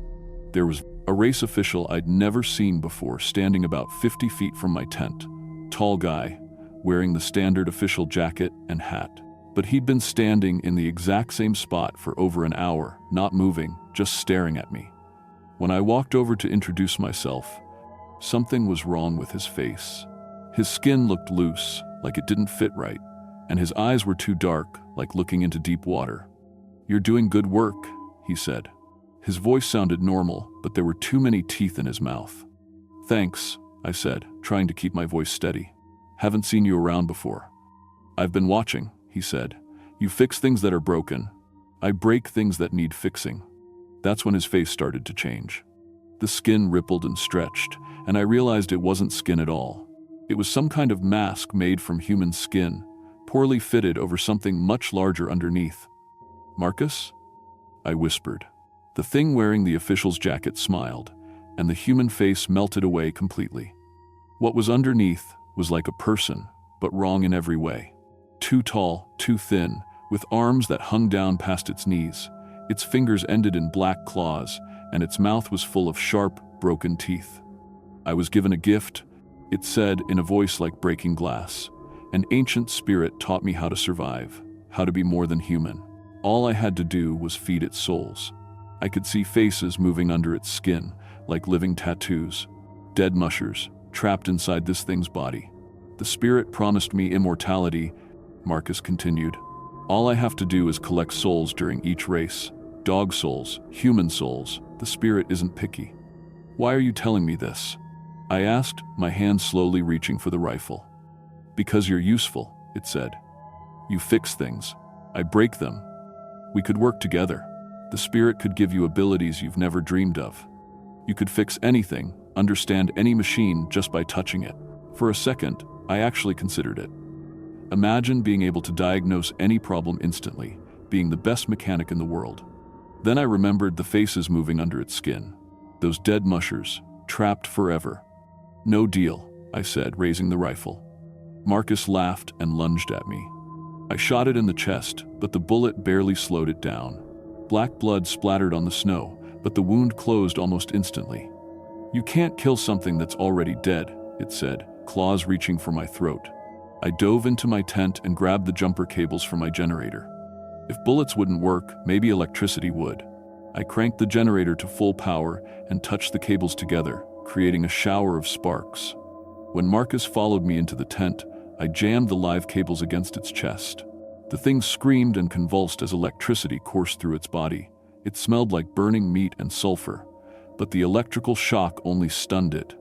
There was a race official I'd never seen before standing about 50 feet from my tent. Tall guy, wearing the standard official jacket and hat. But he'd been standing in the exact same spot for over an hour, not moving, just staring at me. When I walked over to introduce myself, something was wrong with his face. His skin looked loose, like it didn't fit right, and his eyes were too dark, like looking into deep water. "You're doing good work," he said. His voice sounded normal, but there were too many teeth in his mouth. "Thanks," I said, trying to keep my voice steady. "Haven't seen you around before." "I've been watching," he said. "You fix things that are broken. I break things that need fixing." That's when his face started to change. The skin rippled and stretched, and I realized it wasn't skin at all. It was some kind of mask made from human skin, poorly fitted over something much larger underneath. "Marcus?" I whispered. The thing wearing the official's jacket smiled, and the human face melted away completely. What was underneath was like a person, but wrong in every way. Too tall, too thin, with arms that hung down past its knees. Its fingers ended in black claws, and its mouth was full of sharp, broken teeth. "I was given a gift," it said in a voice like breaking glass. "An ancient spirit taught me how to survive, how to be more than human. All I had to do was feed its souls." I could see faces moving under its skin, like living tattoos. Dead mushers, trapped inside this thing's body. "The spirit promised me immortality," Marcus continued. "All I have to do is collect souls during each race. Dog souls, human souls. The spirit isn't picky." "Why are you telling me this?" I asked, my hand slowly reaching for the rifle. "Because you're useful," it said. "You fix things. I break them. We could work together. The spirit could give you abilities you've never dreamed of. You could fix anything, understand any machine just by touching it." For a second, I actually considered it. Imagine being able to diagnose any problem instantly, being the best mechanic in the world. Then I remembered the faces moving under its skin. Those dead mushers, trapped forever. "No deal," I said, raising the rifle. Marcus laughed and lunged at me. I shot it in the chest, but the bullet barely slowed it down. Black blood splattered on the snow, but the wound closed almost instantly. "You can't kill something that's already dead," it said, claws reaching for my throat. I dove into my tent and grabbed the jumper cables for my generator. If bullets wouldn't work, maybe electricity would. I cranked the generator to full power and touched the cables together, creating a shower of sparks. When Marcus followed me into the tent, I jammed the live cables against its chest. The thing screamed and convulsed as electricity coursed through its body. It smelled like burning meat and sulfur, but the electrical shock only stunned it.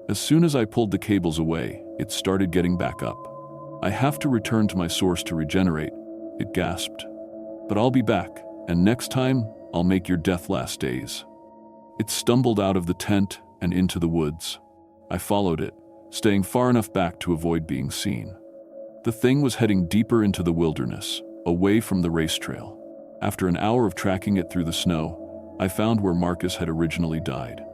As soon as I pulled the cables away, it started getting back up. "I have to return to my source to regenerate," it gasped. "But I'll be back, and next time, I'll make your death last days." It stumbled out of the tent and into the woods. I followed it, staying far enough back to avoid being seen. The thing was heading deeper into the wilderness, away from the race trail. After an hour of tracking it through the snow, I found where Marcus had originally died.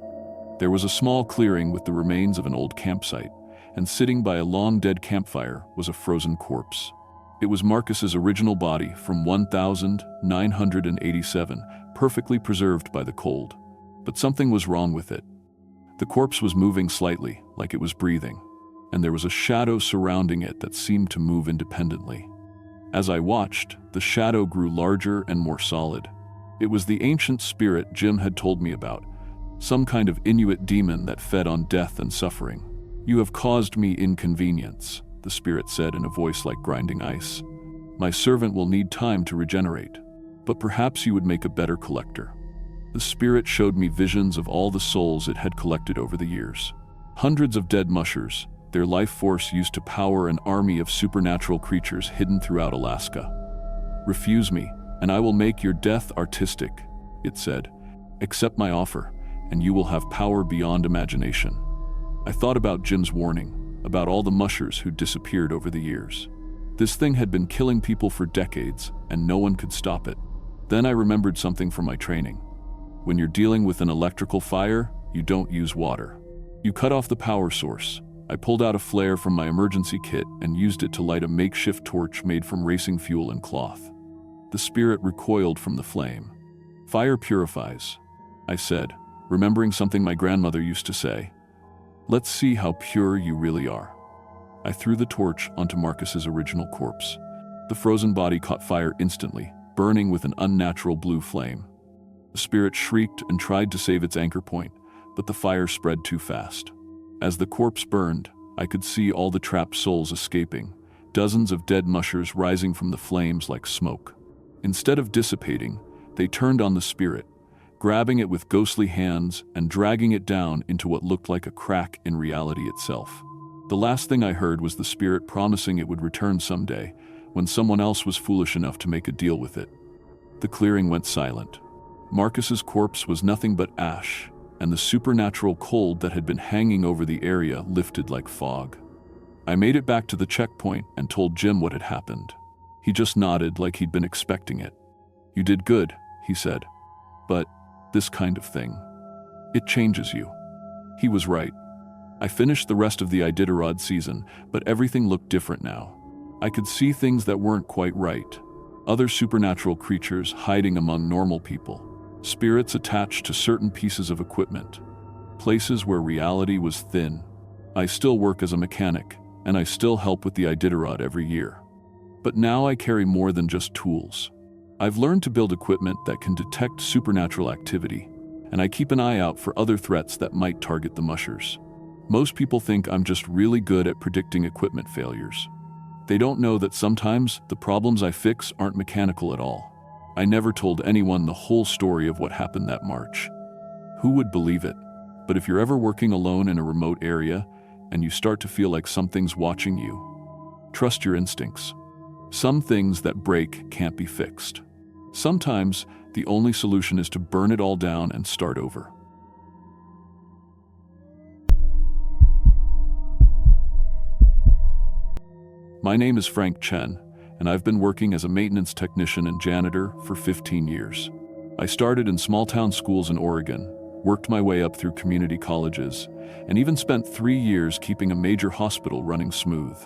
There was a small clearing with the remains of an old campsite, and sitting by a long-dead campfire was a frozen corpse. It was Marcus's original body from 1987, perfectly preserved by the cold. But something was wrong with it. The corpse was moving slightly, like it was breathing, and there was a shadow surrounding it that seemed to move independently. As I watched, the shadow grew larger and more solid. It was the ancient spirit Jim had told me about, some kind of Inuit demon that fed on death and suffering. "You have caused me inconvenience," the spirit said in a voice like grinding ice. "My servant will need time to regenerate, but perhaps you would make a better collector." The spirit showed me visions of all the souls it had collected over the years. Hundreds of dead mushers, their life force used to power an army of supernatural creatures hidden throughout Alaska. "Refuse me, and I will make your death artistic," it said. "Accept my offer, and you will have power beyond imagination." I thought about Jim's warning, about all the mushers who disappeared over the years. This thing had been killing people for decades, and no one could stop it. Then I remembered something from my training. When you're dealing with an electrical fire, you don't use water. You cut off the power source. I pulled out a flare from my emergency kit and used it to light a makeshift torch made from racing fuel and cloth. The spirit recoiled from the flame. "Fire purifies," I said, remembering something my grandmother used to say. "Let's see how pure you really are." I threw the torch onto Marcus's original corpse. The frozen body caught fire instantly, burning with an unnatural blue flame. The spirit shrieked and tried to save its anchor point, but the fire spread too fast. As the corpse burned, I could see all the trapped souls escaping, dozens of dead mushers rising from the flames like smoke. Instead of dissipating, they turned on the spirit, grabbing it with ghostly hands and dragging it down into what looked like a crack in reality itself. The last thing I heard was the spirit promising it would return someday, when someone else was foolish enough to make a deal with it. The clearing went silent. Marcus's corpse was nothing but ash, and the supernatural cold that had been hanging over the area lifted like fog. I made it back to the checkpoint and told Jim what had happened. He just nodded like he'd been expecting it. "You did good," he said. "But this kind of thing, it changes you." He was right. I finished the rest of the Iditarod season, but everything looked different now. I could see things that weren't quite right. Other supernatural creatures hiding among normal people. Spirits attached to certain pieces of equipment. Places where reality was thin. I still work as a mechanic, and I still help with the Iditarod every year. But now I carry more than just tools. I've learned to build equipment that can detect supernatural activity, and I keep an eye out for other threats that might target the mushers. Most people think I'm just really good at predicting equipment failures. They don't know that sometimes the problems I fix aren't mechanical at all. I never told anyone the whole story of what happened that March. Who would believe it? But if you're ever working alone in a remote area and you start to feel like something's watching you, trust your instincts. Some things that break can't be fixed. Sometimes the only solution is to burn it all down and start over. My name is Frank Chen, and I've been working as a maintenance technician and janitor for 15 years. I started in small-town schools in Oregon, worked my way up through community colleges, and even spent 3 years keeping a major hospital running smooth.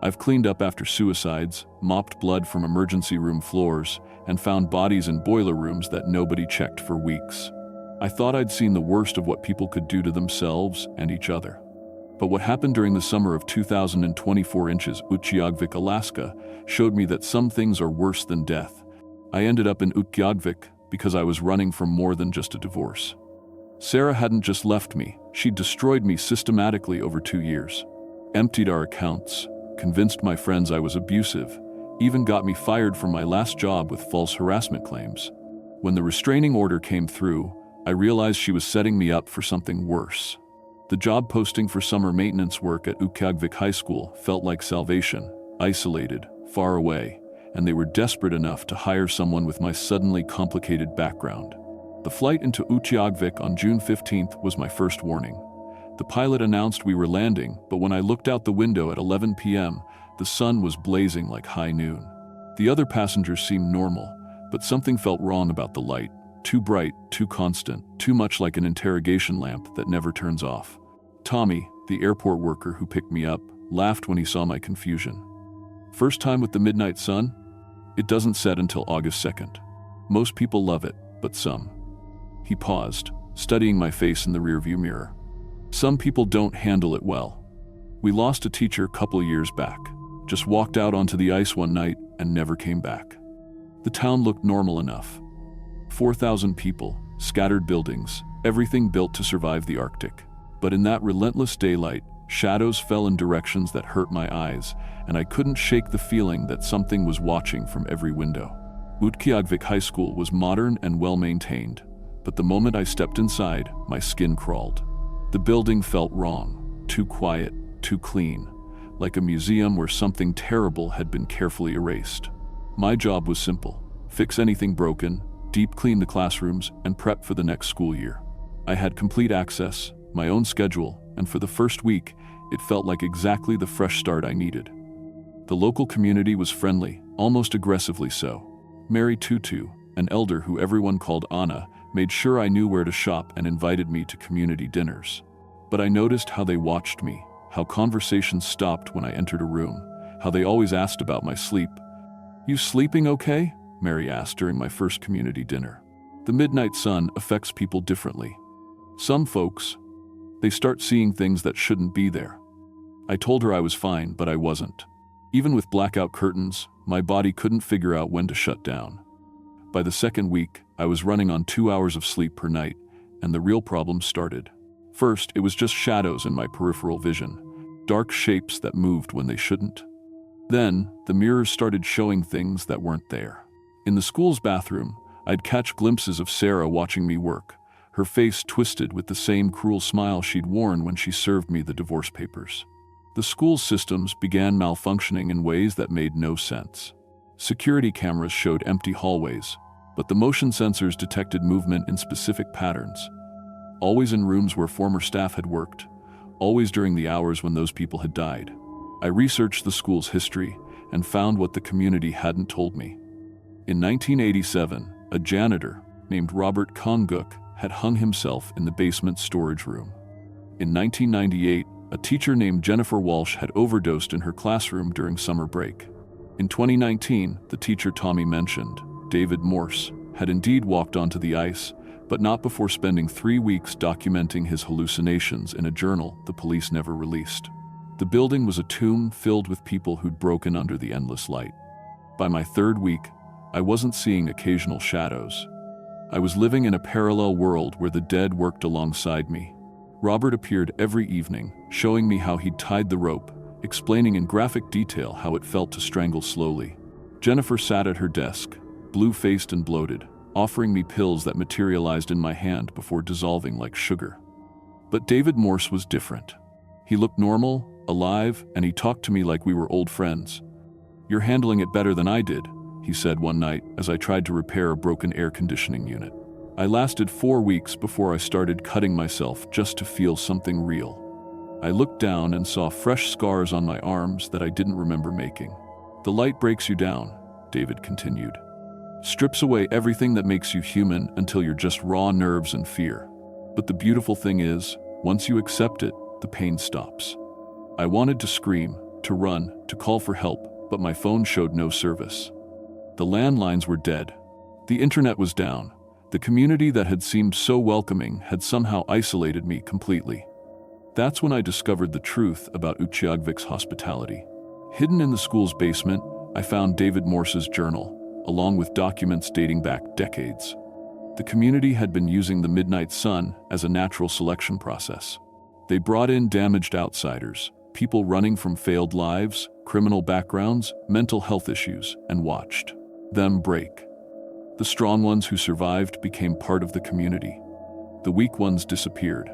I've cleaned up after suicides, mopped blood from emergency room floors, and found bodies in boiler rooms that nobody checked for weeks. I thought I'd seen the worst of what people could do to themselves and each other. But what happened during the summer of 2024 inches Utqiagvik, Alaska, showed me that some things are worse than death. I ended up in Utqiagvik because I was running from more than just a divorce. Sarah hadn't just left me, she'd destroyed me systematically over 2 years. Emptied our accounts, convinced my friends I was abusive, even got me fired from my last job with false harassment claims. When the restraining order came through, I realized she was setting me up for something worse. The job posting for summer maintenance work at Utqiagvik High School felt like salvation, isolated, far away, and they were desperate enough to hire someone with my suddenly complicated background. The flight into Utqiagvik on June 15th was my first warning. The pilot announced we were landing, but when I looked out the window at 11 p.m., the sun was blazing like high noon. The other passengers seemed normal, but something felt wrong about the light. Too bright, too constant, too much like an interrogation lamp that never turns off. Tommy, the airport worker who picked me up, laughed when he saw my confusion. First time with the midnight sun? It doesn't set until August 2nd. Most people love it, but some. He paused, studying my face in the rearview mirror. Some people don't handle it well. We lost a teacher a couple years back. Just walked out onto the ice one night and never came back. The town looked normal enough. 4,000 people, scattered buildings, everything built to survive the Arctic. But in that relentless daylight, shadows fell in directions that hurt my eyes, and I couldn't shake the feeling that something was watching from every window. Utqiagvik High School was modern and well-maintained, but the moment I stepped inside, my skin crawled. The building felt wrong, too quiet, too clean, like a museum where something terrible had been carefully erased. My job was simple: fix anything broken, deep clean the classrooms, and prep for the next school year. I had complete access, my own schedule, and for the first week, it felt like exactly the fresh start I needed. The local community was friendly, almost aggressively so. Mary Tutu, an elder who everyone called Anna, made sure I knew where to shop and invited me to community dinners. But I noticed how they watched me, how conversations stopped when I entered a room, how they always asked about my sleep. "You sleeping okay?" Mary asked during my first community dinner. The midnight sun affects people differently. Some folks, they start seeing things that shouldn't be there. I told her I was fine, but I wasn't. Even with blackout curtains, my body couldn't figure out when to shut down. By the second week, I was running on 2 hours of sleep per night, and the real problem started. First, it was just shadows in my peripheral vision, dark shapes that moved when they shouldn't. Then, the mirrors started showing things that weren't there. In the school's bathroom, I'd catch glimpses of Sarah watching me work, her face twisted with the same cruel smile she'd worn when she served me the divorce papers. The school's systems began malfunctioning in ways that made no sense. Security cameras showed empty hallways, but the motion sensors detected movement in specific patterns. Always in rooms where former staff had worked, always during the hours when those people had died. I researched the school's history and found what the community hadn't told me. In 1987, a janitor named Robert Konguk had hung himself in the basement storage room. In 1998, a teacher named Jennifer Walsh had overdosed in her classroom during summer break. In 2019, the teacher Tommy mentioned, David Morse, had indeed walked onto the ice, but not before spending 3 weeks documenting his hallucinations in a journal the police never released. The building was a tomb filled with people who'd broken under the endless light. By my third week, I wasn't seeing occasional shadows. I was living in a parallel world where the dead worked alongside me. Robert appeared every evening, showing me how he'd tied the rope, explaining in graphic detail how it felt to strangle slowly. Jennifer sat at her desk, blue-faced and bloated, offering me pills that materialized in my hand before dissolving like sugar. But David Morse was different. He looked normal, alive, and he talked to me like we were old friends. "You're handling it better than I did," he said one night as I tried to repair a broken air conditioning unit. I lasted 4 weeks before I started cutting myself just to feel something real. I looked down and saw fresh scars on my arms that I didn't remember making. "The light breaks you down," David continued. "Strips away everything that makes you human until you're just raw nerves and fear. But the beautiful thing is, once you accept it, the pain stops." I wanted to scream, to run, to call for help, but my phone showed no service. The landlines were dead. The internet was down. The community that had seemed so welcoming had somehow isolated me completely. That's when I discovered the truth about Utqiagvik's hospitality. Hidden in the school's basement, I found David Morse's journal, along with documents dating back decades. The community had been using the midnight sun as a natural selection process. They brought in damaged outsiders, people running from failed lives, criminal backgrounds, mental health issues, and watched them break. The strong ones who survived became part of the community. The weak ones disappeared,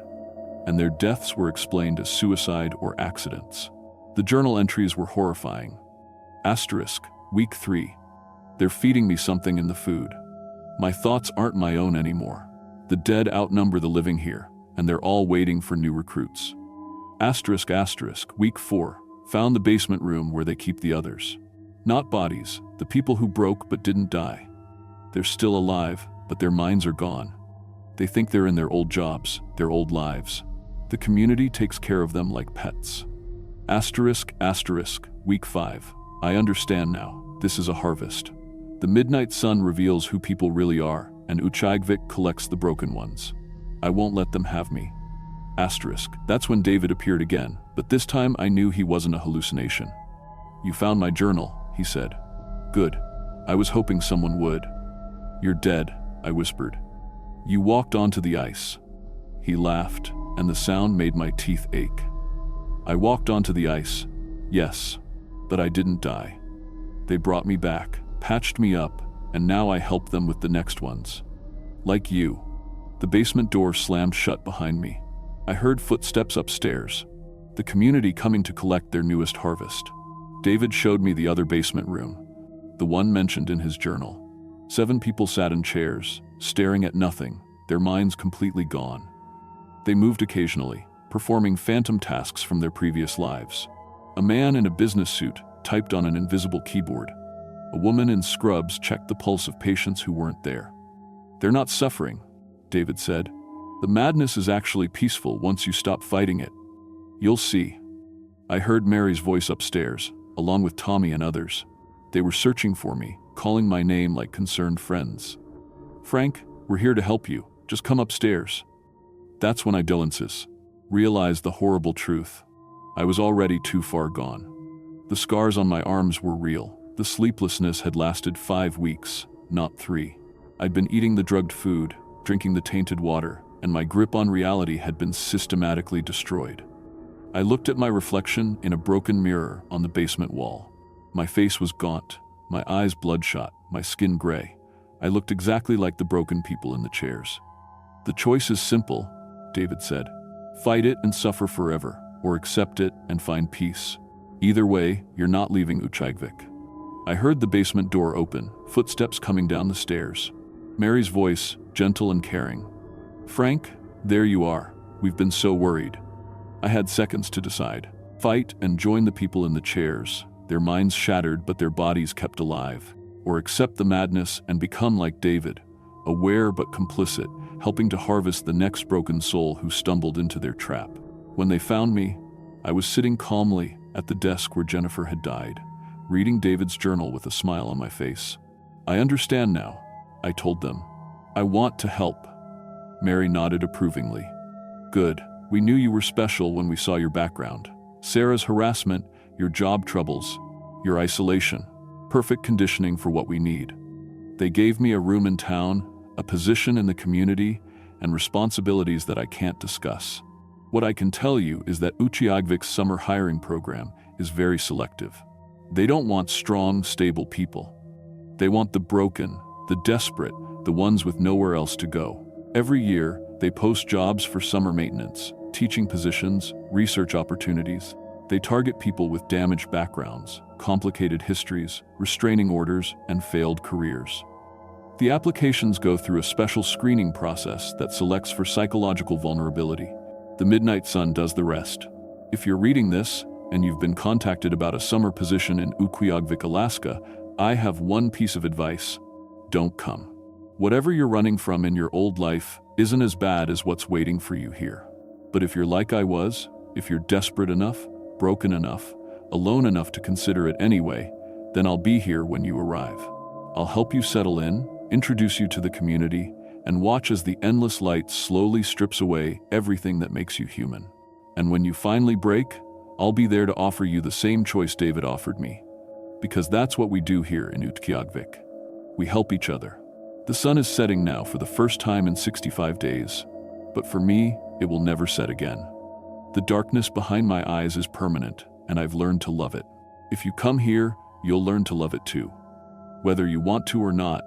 and their deaths were explained as suicide or accidents. The journal entries were horrifying. Asterisk, week 3. They're feeding me something in the food. My thoughts aren't my own anymore. The dead outnumber the living here, and they're all waiting for new recruits. Asterisk, asterisk, week 4. Found the basement room where they keep the others. Not bodies, the people who broke but didn't die. They're still alive, but their minds are gone. They think they're in their old jobs, their old lives. The community takes care of them like pets. Asterisk, asterisk, week 5. I understand now. This is a harvest. The midnight sun reveals who people really are, and Uchagvik collects the broken ones. I won't let them have me. Asterisk. That's when David appeared again, but this time I knew he wasn't a hallucination. You found my journal, he said. Good. I was hoping someone would. You're dead, I whispered. You walked onto the ice. He laughed, and the sound made my teeth ache. I walked onto the ice, yes, but I didn't die. They brought me back, patched me up, and now I help them with the next ones. Like you. The basement door slammed shut behind me. I heard footsteps upstairs, the community coming to collect their newest harvest. David showed me the other basement room, the one mentioned in his journal. 7 people sat in chairs, staring at nothing, their minds completely gone. They moved occasionally, performing phantom tasks from their previous lives. A man in a business suit typed on an invisible keyboard. A woman in scrubs checked the pulse of patients who weren't there. They're not suffering, David said. The madness is actually peaceful once you stop fighting it. You'll see. I heard Mary's voice upstairs, along with Tommy and others. They were searching for me, calling my name like concerned friends. Frank, we're here to help you. Just come upstairs. That's when I realized the horrible truth. I was already too far gone. The scars on my arms were real. The sleeplessness had lasted 5 weeks, not 3. I'd been eating the drugged food, drinking the tainted water, and my grip on reality had been systematically destroyed. I looked at my reflection in a broken mirror on the basement wall. My face was gaunt, my eyes bloodshot, my skin gray. I looked exactly like the broken people in the chairs. The choice is simple, David said. Fight it and suffer forever, or accept it and find peace. Either way, you're not leaving Uchagvik. I heard the basement door open, footsteps coming down the stairs. Mary's voice, gentle and caring. Frank, there you are. We've been so worried. I had seconds to decide. Fight and join the people in the chairs, their minds shattered but their bodies kept alive. Or accept the madness and become like David, aware but complicit, helping to harvest the next broken soul who stumbled into their trap. When they found me, I was sitting calmly at the desk where Jennifer had died, reading David's journal with a smile on my face. I understand now, I told them. I want to help. Mary nodded approvingly. Good. We knew you were special when we saw your background. Sarah's harassment, your job troubles, your isolation. Perfect conditioning for what we need. They gave me a room in town, a position in the community, and responsibilities that I can't discuss. What I can tell you is that Uchagvik's summer hiring program is very selective. They don't want strong, stable people. They want the broken, the desperate, the ones with nowhere else to go. Every year, they post jobs for summer maintenance, teaching positions, research opportunities. They target people with damaged backgrounds, complicated histories, restraining orders, and failed careers. The applications go through a special screening process that selects for psychological vulnerability. The Midnight Sun does the rest. If you're reading this, and you've been contacted about a summer position in Uchagvik, Alaska, I have one piece of advice. Don't come. Whatever you're running from in your old life isn't as bad as what's waiting for you here. But if you're like I was, if you're desperate enough, broken enough, alone enough to consider it anyway, then I'll be here when you arrive. I'll help you settle in, introduce you to the community, and watch as the endless light slowly strips away everything that makes you human. And when you finally break, I'll be there to offer you the same choice David offered me. Because that's what we do here in Uchagvik. We help each other. The sun is setting now for the first time in 65 days, but for me, it will never set again. The darkness behind my eyes is permanent, and I've learned to love it. If you come here, you'll learn to love it too. Whether you want to or not.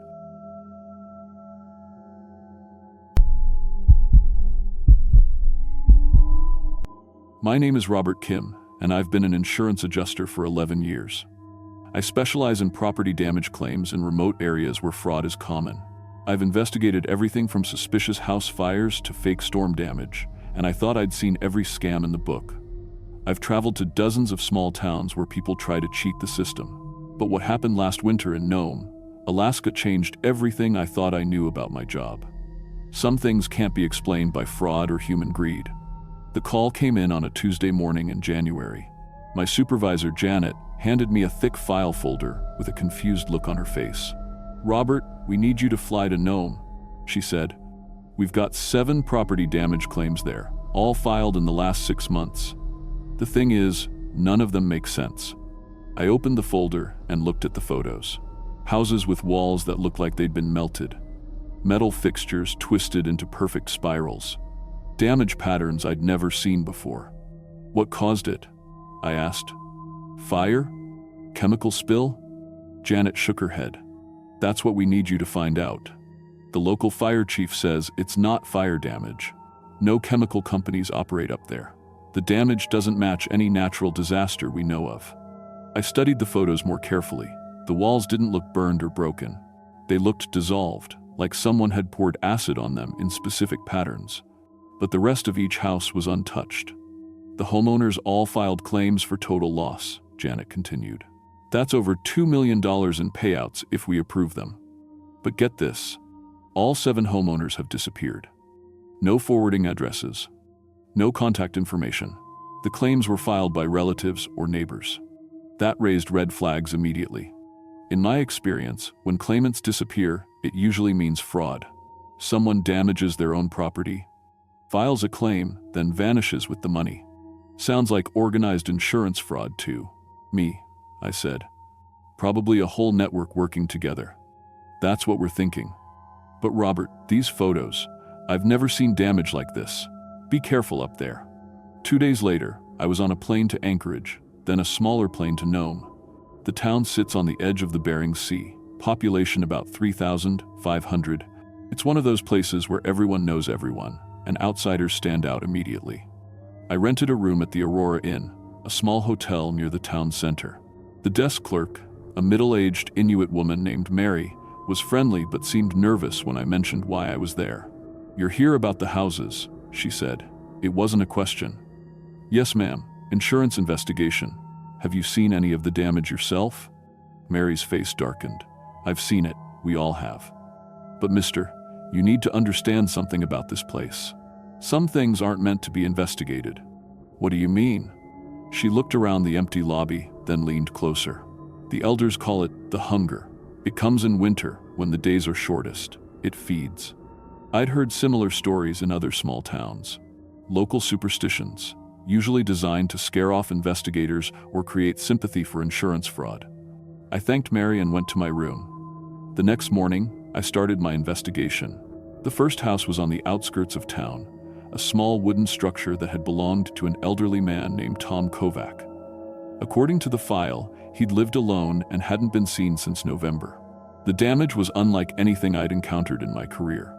My name is Robert Kim, and I've been an insurance adjuster for 11 years. I specialize in property damage claims in remote areas where fraud is common. I've investigated everything from suspicious house fires to fake storm damage, and I thought I'd seen every scam in the book. I've traveled to dozens of small towns where people try to cheat the system. But what happened last winter in Nome, Alaska changed everything I thought I knew about my job. Some things can't be explained by fraud or human greed. The call came in on a Tuesday morning in January. My supervisor, Janet, handed me a thick file folder with a confused look on her face. "Robert, we need you to fly to Nome," she said. "We've got 7 property damage claims there, all filed in the last 6 months. The thing is, none of them make sense." I opened the folder and looked at the photos. Houses with walls that looked like they'd been melted. Metal fixtures twisted into perfect spirals. Damage patterns I'd never seen before. "What caused it?" I asked. "Fire? Chemical spill?" Janet shook her head. "That's what we need you to find out. The local fire chief says it's not fire damage. No chemical companies operate up there. The damage doesn't match any natural disaster we know of." I studied the photos more carefully. The walls didn't look burned or broken. They looked dissolved, like someone had poured acid on them in specific patterns. But the rest of each house was untouched. "The homeowners all filed claims for total loss," Janet continued. "That's over $2 million in payouts if we approve them. But get this, all 7 homeowners have disappeared. No forwarding addresses. No contact information. The claims were filed by relatives or neighbors. That raised red flags immediately. In my experience, when claimants disappear, it usually means fraud. Someone damages their own property, files a claim, then vanishes with the money. Sounds like organized insurance fraud too." "Me," I said. "Probably a whole network working together." "That's what we're thinking. But Robert, these photos, I've never seen damage like this. Be careful up there." 2 days later, I was on a plane to Anchorage, then a smaller plane to Nome. The town sits on the edge of the Bering Sea, population about 3,500. It's one of those places where everyone knows everyone, and outsiders stand out immediately. I rented a room at the Aurora Inn, a small hotel near the town center. The desk clerk, a middle-aged Inuit woman named Mary, was friendly but seemed nervous when I mentioned why I was there. "You're here about the houses," she said. It wasn't a question. "Yes, ma'am. Insurance investigation. Have you seen any of the damage yourself?" Mary's face darkened. "I've seen it. We all have. But mister, you need to understand something about this place. Some things aren't meant to be investigated." "What do you mean?" She looked around the empty lobby, then leaned closer. "The elders call it the hunger. It comes in winter, when the days are shortest. It feeds." I'd heard similar stories in other small towns. Local superstitions, usually designed to scare off investigators or create sympathy for insurance fraud. I thanked Mary and went to my room. The next morning, I started my investigation. The first house was on the outskirts of town, a small wooden structure that had belonged to an elderly man named Tom Kovac. According to the file, he'd lived alone and hadn't been seen since November. The damage was unlike anything I'd encountered in my career.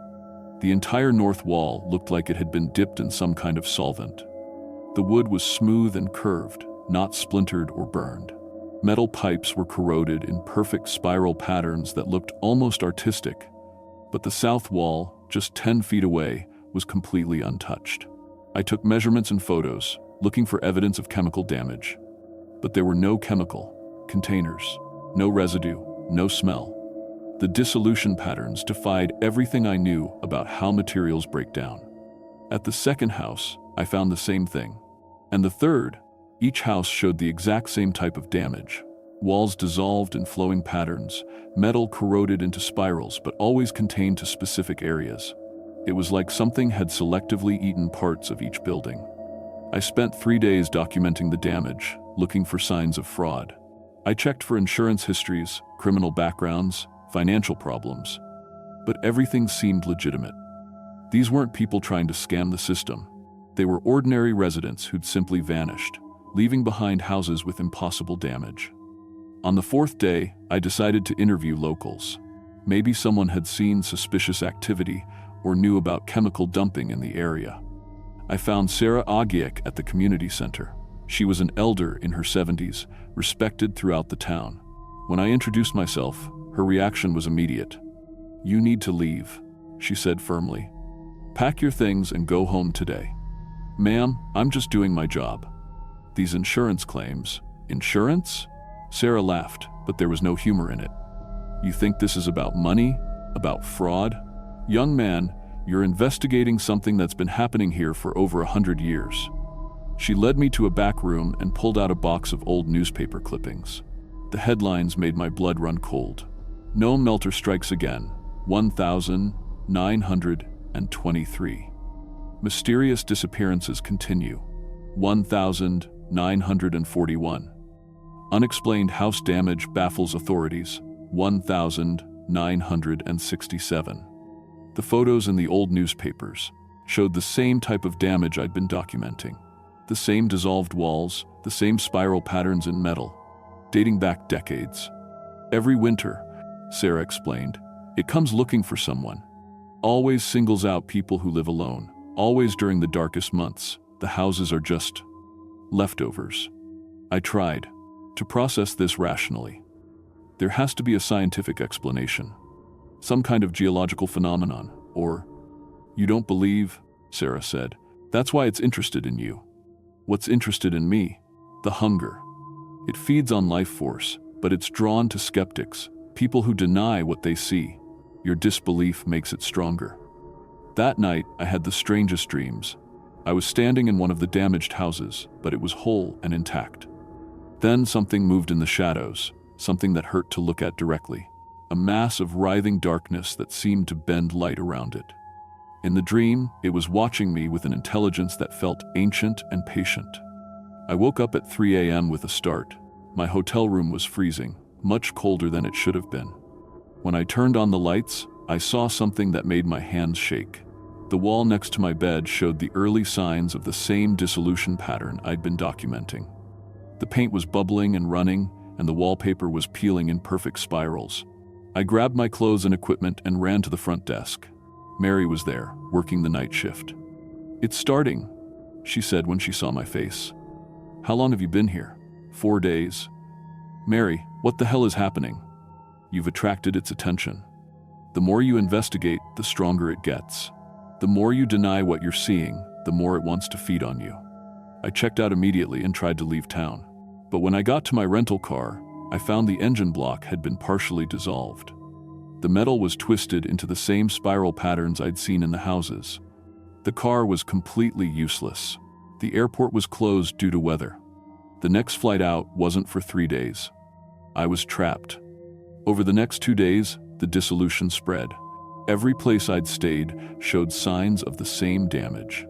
The entire north wall looked like it had been dipped in some kind of solvent. The wood was smooth and curved, not splintered or burned. Metal pipes were corroded in perfect spiral patterns that looked almost artistic, but the south wall, just 10 feet away, was completely untouched. I took measurements and photos, looking for evidence of chemical damage. But there were no chemical containers, no residue, no smell. The dissolution patterns defied everything I knew about how materials break down. At the second house, I found the same thing. And the third, each house showed the exact same type of damage. Walls dissolved in flowing patterns, metal corroded into spirals but always contained to specific areas. It was like something had selectively eaten parts of each building. I spent 3 days documenting the damage, looking for signs of fraud. I checked for insurance histories, criminal backgrounds, financial problems. But everything seemed legitimate. These weren't people trying to scam the system. They were ordinary residents who'd simply vanished, leaving behind houses with impossible damage. On the fourth day, I decided to interview locals. Maybe someone had seen suspicious activity or knew about chemical dumping in the area. I found Sarah Agiek at the community center. She was an elder in her 70s, respected throughout the town. When I introduced myself, her reaction was immediate. "You need to leave," she said firmly. "Pack your things and go home today." "Ma'am, I'm just doing my job." "These insurance claims." "Insurance?" Sarah laughed, but there was no humor in it. "You think this is about money? About fraud? Young man, you're investigating something that's been happening here for over 100 years. She led me to a back room and pulled out a box of old newspaper clippings. The headlines made my blood run cold. "Gnome melter strikes again. 1,923. Mysterious disappearances continue. 1,941. Unexplained house damage baffles authorities. 1,967. The photos in the old newspapers showed the same type of damage I'd been documenting. The same dissolved walls, the same spiral patterns in metal, dating back decades. Every winter, Sarah explained, it comes looking for someone. Always singles out people who live alone. Always during the darkest months, the houses are just leftovers. I tried to process this rationally. There has to be a scientific explanation. Some kind of geological phenomenon, or... "You don't believe," Sarah said. "That's why it's interested in you." "What's interested in me?" "The hunger. It feeds on life force, but it's drawn to skeptics, people who deny what they see. Your disbelief makes it stronger." That night, I had the strangest dreams. I was standing in one of the damaged houses, but it was whole and intact. Then something moved in the shadows, something that hurt to look at directly. A mass of writhing darkness that seemed to bend light around it. In the dream, it was watching me with an intelligence that felt ancient and patient. I woke up at 3 a.m. with a start. My hotel room was freezing, much colder than it should have been. When I turned on the lights, I saw something that made my hands shake. The wall next to my bed showed the early signs of the same dissolution pattern I'd been documenting. The paint was bubbling and running, and the wallpaper was peeling in perfect spirals. I grabbed my clothes and equipment and ran to the front desk. Mary was there, working the night shift. "It's starting," she said when she saw my face. "How long have you been here?" 4 days. "Mary, what the hell is happening?" "You've attracted its attention. The more you investigate, the stronger it gets. The more you deny what you're seeing, the more it wants to feed on you." I checked out immediately and tried to leave town. But when I got to my rental car, I found the engine block had been partially dissolved. The metal was twisted into the same spiral patterns I'd seen in the houses. The car was completely useless. The airport was closed due to weather. The next flight out wasn't for 3 days. I was trapped. Over the next 2 days, the dissolution spread. Every place I'd stayed showed signs of the same damage.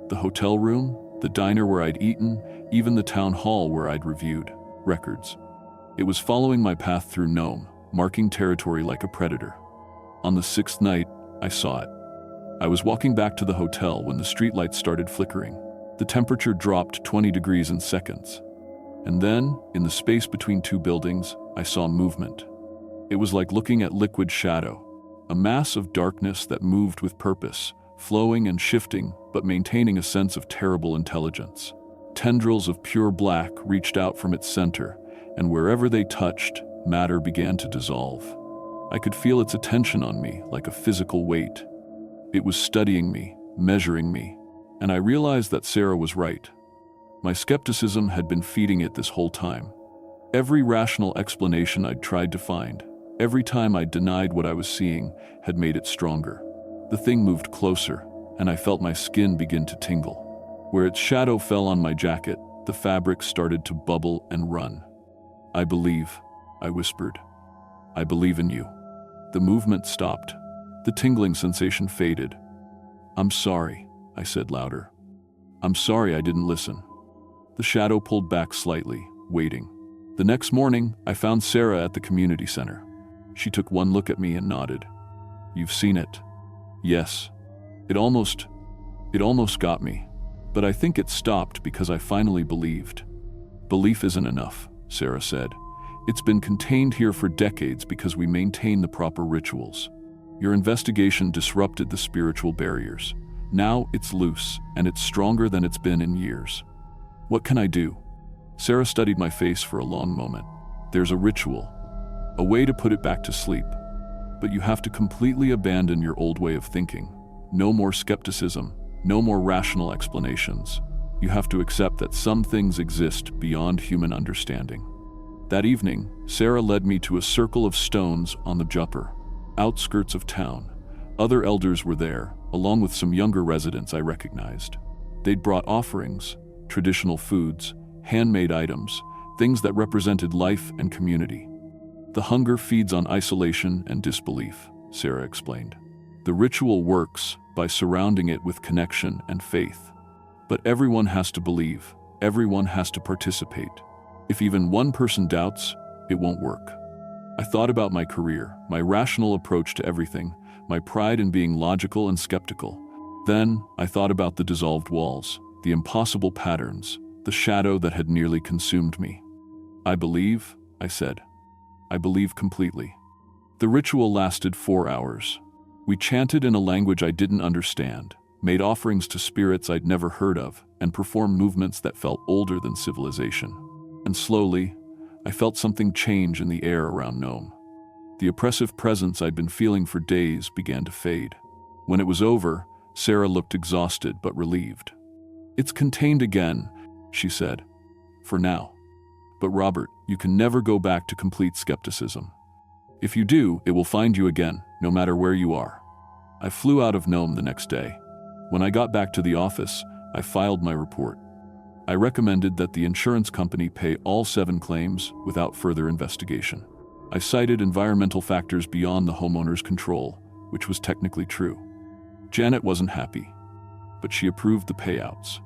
The hotel room, the diner where I'd eaten, even the town hall where I'd reviewed records. It was following my path through Nome, marking territory like a predator. On the 6th night, I saw it. I was walking back to the hotel when the streetlights started flickering. The temperature dropped 20 degrees in seconds. And then, in the space between 2 buildings, I saw movement. It was like looking at liquid shadow, a mass of darkness that moved with purpose, flowing and shifting, but maintaining a sense of terrible intelligence. Tendrils of pure black reached out from its center, and wherever they touched, matter began to dissolve. I could feel its attention on me like a physical weight. It was studying me, measuring me, and I realized that Sarah was right. My skepticism had been feeding it this whole time. Every rational explanation I'd tried to find, every time I denied what I was seeing, had made it stronger. The thing moved closer, and I felt my skin begin to tingle. Where its shadow fell on my jacket, the fabric started to bubble and run. "I believe," I whispered. "I believe in you." The movement stopped. The tingling sensation faded. "I'm sorry," I said louder. "I'm sorry I didn't listen." The shadow pulled back slightly, waiting. The next morning, I found Sarah at the community center. She took one look at me and nodded. "You've seen it?" "Yes. It almost got me. But I think it stopped because I finally believed. Belief isn't enough, Sarah said. It's been contained here for decades because we maintain the proper rituals. Your investigation disrupted the spiritual barriers. Now it's loose, and it's stronger than it's been in years. What can I do? Sarah studied my face for a long moment. There's a ritual, a way to put it back to sleep. But you have to completely abandon your old way of thinking. No more skepticism, no more rational explanations. You have to accept that some things exist beyond human understanding. That evening, Sarah led me to a circle of stones on the Jupper, outskirts of town. Other elders were there, along with some younger residents I recognized. They'd brought offerings, traditional foods, handmade items, things that represented life and community. The hunger feeds on isolation and disbelief, Sarah explained. The ritual works by surrounding it with connection and faith. But everyone has to believe, everyone has to participate. If even one person doubts, it won't work. I thought about my career, my rational approach to everything, my pride in being logical and skeptical. Then I thought about the dissolved walls, the impossible patterns, the shadow that had nearly consumed me. I believe, I said. I believe completely. The ritual lasted 4 hours. We chanted in a language I didn't understand, made offerings to spirits I'd never heard of, and performed movements that felt older than civilization. And slowly, I felt something change in the air around Nome. The oppressive presence I'd been feeling for days began to fade. When it was over, Sarah looked exhausted but relieved. "It's contained again," she said. "For now. But Robert, you can never go back to complete skepticism. If you do, it will find you again, no matter where you are." I flew out of Nome the next day. When I got back to the office, I filed my report. I recommended that the insurance company pay all 7 claims without further investigation. I cited environmental factors beyond the homeowner's control, which was technically true. Janet wasn't happy, but she approved the payouts.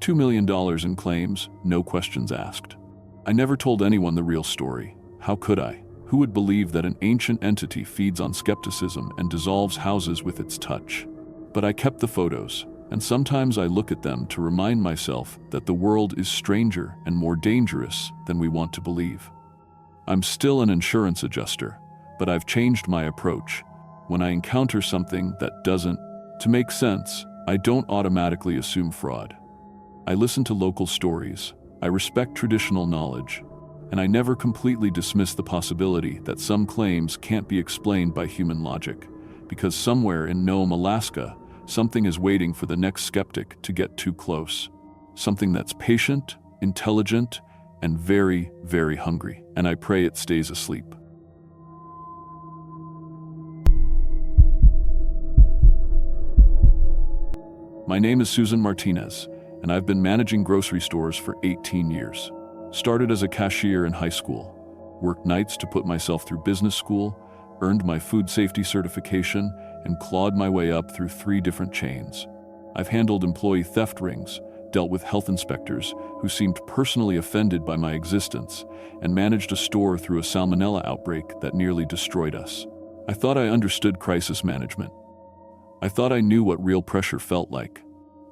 $2 million in claims, no questions asked. I never told anyone the real story. How could I? Who would believe that an ancient entity feeds on skepticism and dissolves houses with its touch? But I kept the photos, and sometimes I look at them to remind myself that the world is stranger and more dangerous than we want to believe. I'm still an insurance adjuster, but I've changed my approach. When I encounter something that doesn't make sense, I don't automatically assume fraud. I listen to local stories, I respect traditional knowledge, and I never completely dismiss the possibility that some claims can't be explained by human logic, because somewhere in Nome, Alaska, something is waiting for the next skeptic to get too close. Something that's patient, intelligent, and very, very hungry. And I pray it stays asleep. My name is Susan Martinez, and I've been managing grocery stores for 18 years. Started as a cashier in high school, worked nights to put myself through business school, earned my food safety certification, and clawed my way up through 3 different chains. I've handled employee theft rings, dealt with health inspectors who seemed personally offended by my existence, and managed a store through a salmonella outbreak that nearly destroyed us. I thought I understood crisis management. I thought I knew what real pressure felt like.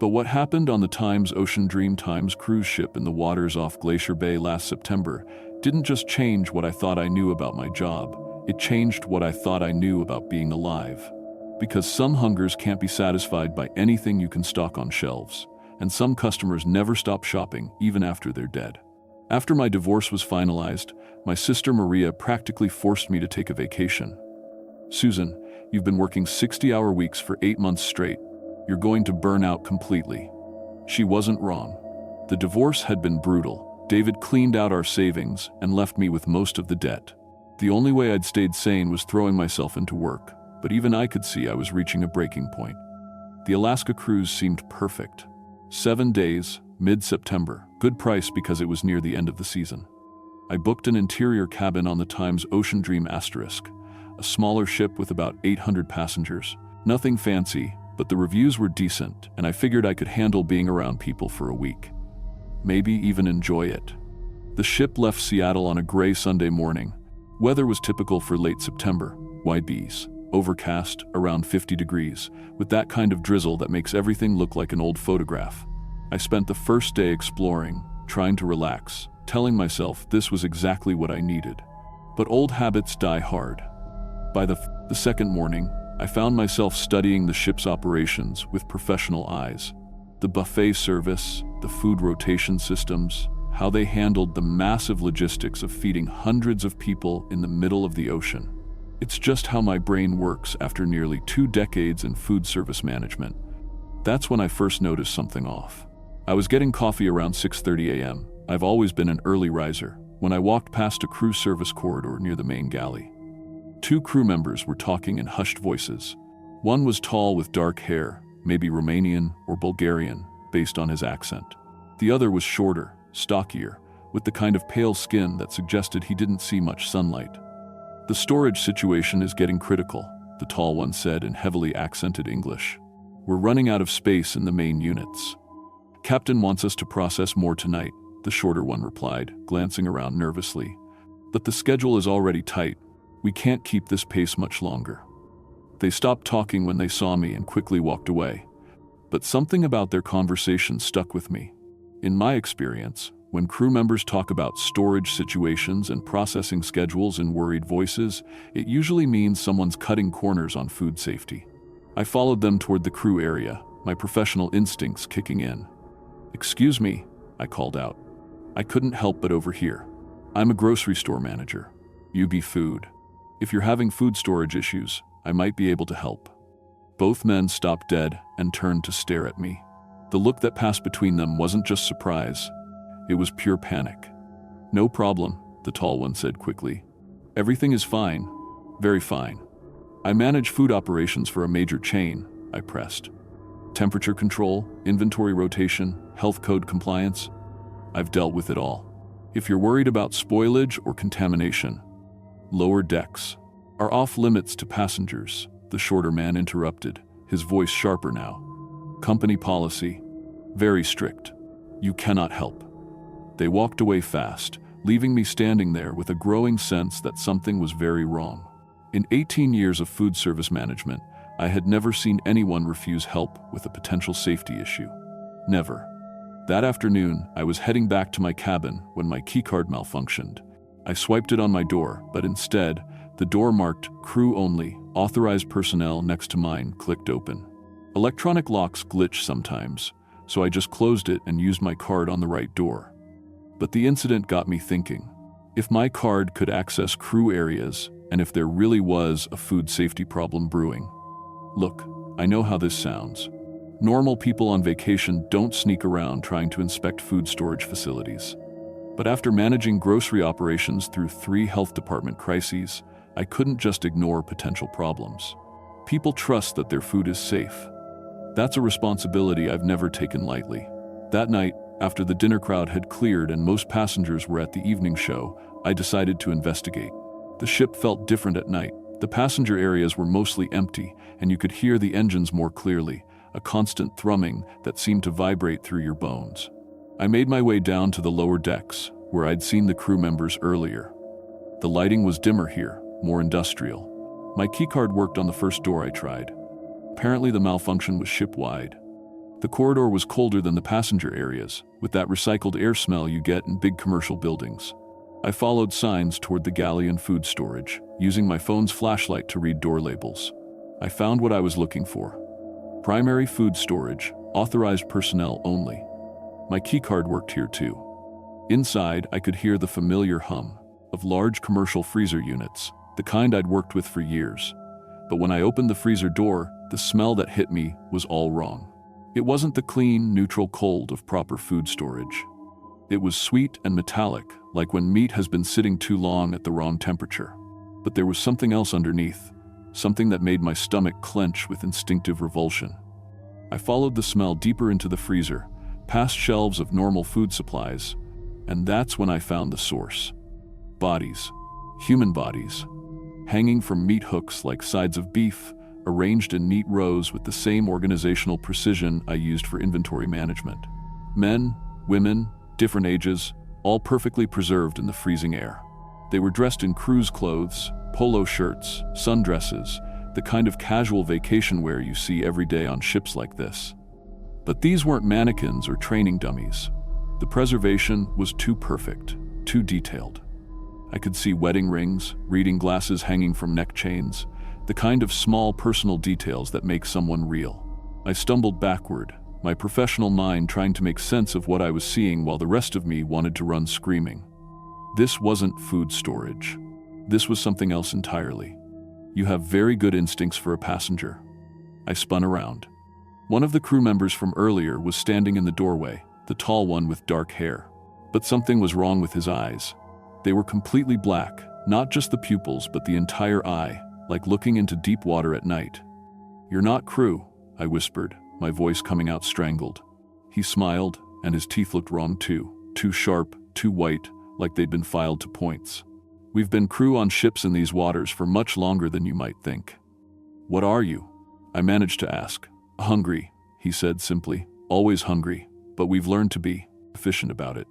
But what happened on the Times Ocean Dream Times cruise ship in the waters off Glacier Bay last September didn't just change what I thought I knew about my job, it changed what I thought I knew about being alive. Because some hungers can't be satisfied by anything you can stock on shelves, and some customers never stop shopping even after they're dead. After my divorce was finalized, my sister Maria practically forced me to take a vacation. "Susan, you've been working 60-hour weeks for 8 months straight. You're going to burn out completely." She wasn't wrong. The divorce had been brutal. David cleaned out our savings and left me with most of the debt. The only way I'd stayed sane was throwing myself into work, but even I could see I was reaching a breaking point. The Alaska cruise seemed perfect. 7 days, mid-September, good price because it was near the end of the season. I booked an interior cabin on the Times Ocean Dream Asterisk, a smaller ship with about 800 passengers. Nothing fancy, but the reviews were decent, and I figured I could handle being around people for a week. Maybe even enjoy it. The ship left Seattle on a gray Sunday morning. Weather was typical for late September, YBs, overcast, around 50 degrees, with that kind of drizzle that makes everything look like an old photograph. I spent the first day exploring, trying to relax, telling myself this was exactly what I needed. But old habits die hard. By the second morning, I found myself studying the ship's operations with professional eyes. The buffet service, the food rotation systems, how they handled the massive logistics of feeding hundreds of people in the middle of the ocean. It's just how my brain works after nearly 2 decades in food service management. That's when I first noticed something off. I was getting coffee around 6:30 a.m. I've always been an early riser, when I walked past a crew service corridor near the main galley. 2 crew members were talking in hushed voices. One was tall with dark hair, maybe Romanian or Bulgarian, based on his accent. The other was shorter, stockier, with the kind of pale skin that suggested he didn't see much sunlight. "The storage situation is getting critical," the tall one said in heavily accented English. "We're running out of space in the main units. Captain wants us to process more tonight," the shorter one replied, glancing around nervously. "But the schedule is already tight. We can't keep this pace much longer." They stopped talking when they saw me and quickly walked away. But something about their conversation stuck with me. In my experience, when crew members talk about storage situations and processing schedules in worried voices, it usually means someone's cutting corners on food safety. I followed them toward the crew area, my professional instincts kicking in. "Excuse me," I called out. "I couldn't help but overhear. I'm a grocery store manager. UB Food. If you're having food storage issues, I might be able to help." Both men stopped dead and turned to stare at me. The look that passed between them wasn't just surprise. It was pure panic. "No problem," the tall one said quickly. "Everything is fine. Very fine. I manage food operations for a major chain," I pressed. "Temperature control, inventory rotation, health code compliance. I've dealt with it all. If you're worried about spoilage or contamination, lower decks are off limits to passengers," the shorter man interrupted, his voice sharper now. "Company policy. Very strict. You cannot help." They walked away fast, leaving me standing there with a growing sense that something was very wrong. In 18 years of food service management, I had never seen anyone refuse help with a potential safety issue. Never. That afternoon, I was heading back to my cabin when my keycard malfunctioned. I swiped it on my door, but instead, the door marked "Crew Only, Authorized Personnel" next to mine clicked open. Electronic locks glitch sometimes, so I just closed it and used my card on the right door. But the incident got me thinking. If my card could access crew areas, and if there really was a food safety problem brewing. Look, I know how this sounds. Normal people on vacation don't sneak around trying to inspect food storage facilities. But after managing grocery operations through 3 health department crises, I couldn't just ignore potential problems. People trust that their food is safe. That's a responsibility I've never taken lightly. That night, after the dinner crowd had cleared and most passengers were at the evening show, I decided to investigate. The ship felt different at night. The passenger areas were mostly empty, and you could hear the engines more clearly, a constant thrumming that seemed to vibrate through your bones. I made my way down to the lower decks, where I'd seen the crew members earlier. The lighting was dimmer here, more industrial. My keycard worked on the first door I tried. Apparently the malfunction was ship-wide. The corridor was colder than the passenger areas, with that recycled air smell you get in big commercial buildings. I followed signs toward the galley and food storage, using my phone's flashlight to read door labels. I found what I was looking for. Primary food storage, authorized personnel only. My keycard worked here too. Inside, I could hear the familiar hum of large commercial freezer units, the kind I'd worked with for years. But when I opened the freezer door, the smell that hit me was all wrong. It wasn't the clean, neutral cold of proper food storage. It was sweet and metallic, like when meat has been sitting too long at the wrong temperature. But there was something else underneath, something that made my stomach clench with instinctive revulsion. I followed the smell deeper into the freezer, past shelves of normal food supplies, and that's when I found the source. Bodies. Human bodies. Hanging from meat hooks like sides of beef, arranged in neat rows with the same organizational precision I used for inventory management. Men, women, different ages, all perfectly preserved in the freezing air. They were dressed in cruise clothes, polo shirts, sundresses, the kind of casual vacation wear you see every day on ships like this. But these weren't mannequins or training dummies. The preservation was too perfect, too detailed. I could see wedding rings, reading glasses hanging from neck chains, the kind of small personal details that make someone real. I stumbled backward, my professional mind trying to make sense of what I was seeing while the rest of me wanted to run screaming. This wasn't food storage. This was something else entirely. You have very good instincts for a passenger. I spun around. One of the crew members from earlier was standing in the doorway, the tall one with dark hair. But something was wrong with his eyes. They were completely black, not just the pupils but the entire eye, like looking into deep water at night. "You're not crew," I whispered, my voice coming out strangled. He smiled, and his teeth looked wrong too sharp, too white, like they'd been filed to points. "We've been crew on ships in these waters for much longer than you might think." "What are you?" I managed to ask. "Hungry," he said simply. "Always hungry, but we've learned to be efficient about it."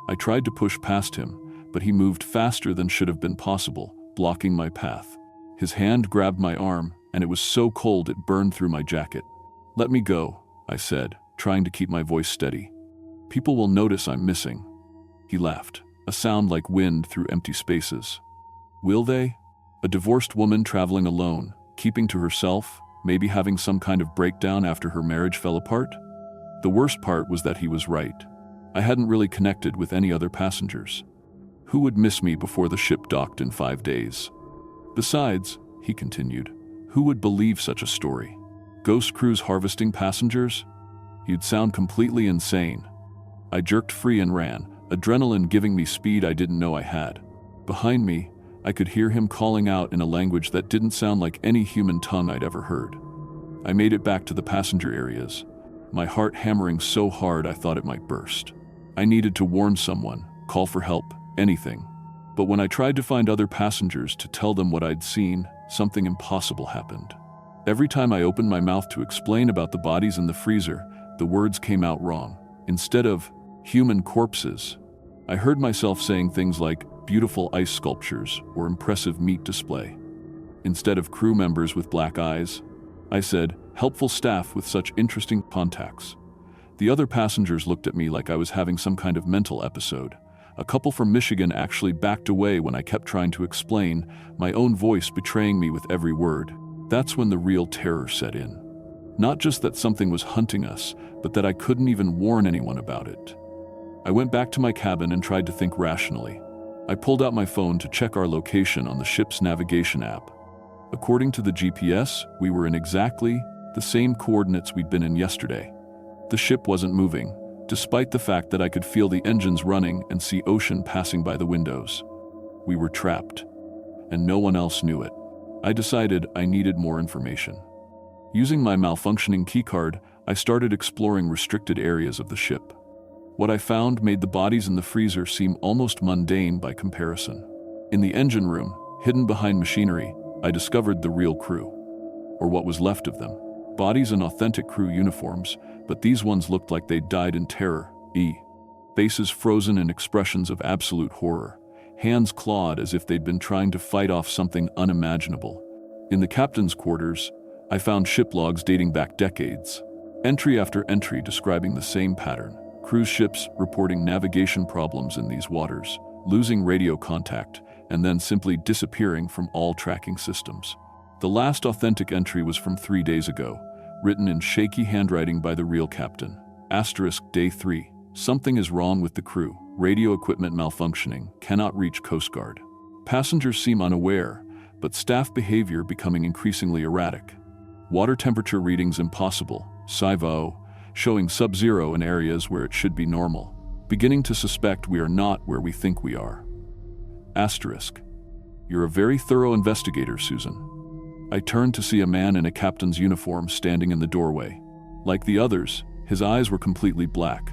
I tried to push past him, but he moved faster than should have been possible, blocking my path. His hand grabbed my arm, and it was so cold it burned through my jacket. "Let me go," I said, trying to keep my voice steady. "People will notice I'm missing." He laughed, a sound like wind through empty spaces. "Will they? A divorced woman traveling alone, keeping to herself, maybe having some kind of breakdown after her marriage fell apart?" The worst part was that he was right. I hadn't really connected with any other passengers. Who would miss me before the ship docked in 5 days? Besides, he continued, who would believe such a story? Ghost crews harvesting passengers? You'd sound completely insane. I jerked free and ran, adrenaline giving me speed I didn't know I had. Behind me, I could hear him calling out in a language that didn't sound like any human tongue I'd ever heard. I made it back to the passenger areas, my heart hammering so hard I thought it might burst. I needed to warn someone, call for help, anything. But when I tried to find other passengers to tell them what I'd seen, something impossible happened. Every time I opened my mouth to explain about the bodies in the freezer, the words came out wrong. Instead of human corpses, I heard myself saying things like beautiful ice sculptures or impressive meat display. Instead of crew members with black eyes, I said helpful staff with such interesting contacts. The other passengers looked at me like I was having some kind of mental episode. A couple from Michigan actually backed away when I kept trying to explain, my own voice betraying me with every word. That's when the real terror set in. Not just that something was hunting us, but that I couldn't even warn anyone about it. I went back to my cabin and tried to think rationally. I pulled out my phone to check our location on the ship's navigation app. According to the GPS, we were in exactly the same coordinates we'd been in yesterday. The ship wasn't moving, despite the fact that I could feel the engines running and see ocean passing by the windows. We were trapped, and no one else knew it. I decided I needed more information. Using my malfunctioning keycard, I started exploring restricted areas of the ship. What I found made the bodies in the freezer seem almost mundane by comparison. In the engine room, hidden behind machinery, I discovered the real crew, or what was left of them. Bodies in authentic crew uniforms, but these ones looked like they'd died in terror. Faces frozen in expressions of absolute horror, hands clawed as if they'd been trying to fight off something unimaginable. In the captain's quarters, I found ship logs dating back decades, entry after entry describing the same pattern. Cruise ships reporting navigation problems in these waters, losing radio contact, and then simply disappearing from all tracking systems. The last authentic entry was from 3 days ago, written in shaky handwriting by the real captain. Day 3. Something is wrong with the crew. Radio equipment malfunctioning. Cannot reach Coast Guard. Passengers seem unaware, but staff behavior becoming increasingly erratic. Water temperature readings impossible. SIVO, showing sub-zero in areas where it should be normal. Beginning to suspect we are not where we think we are. You're a very thorough investigator, Susan. I turned to see a man in a captain's uniform standing in the doorway. Like the others, his eyes were completely black,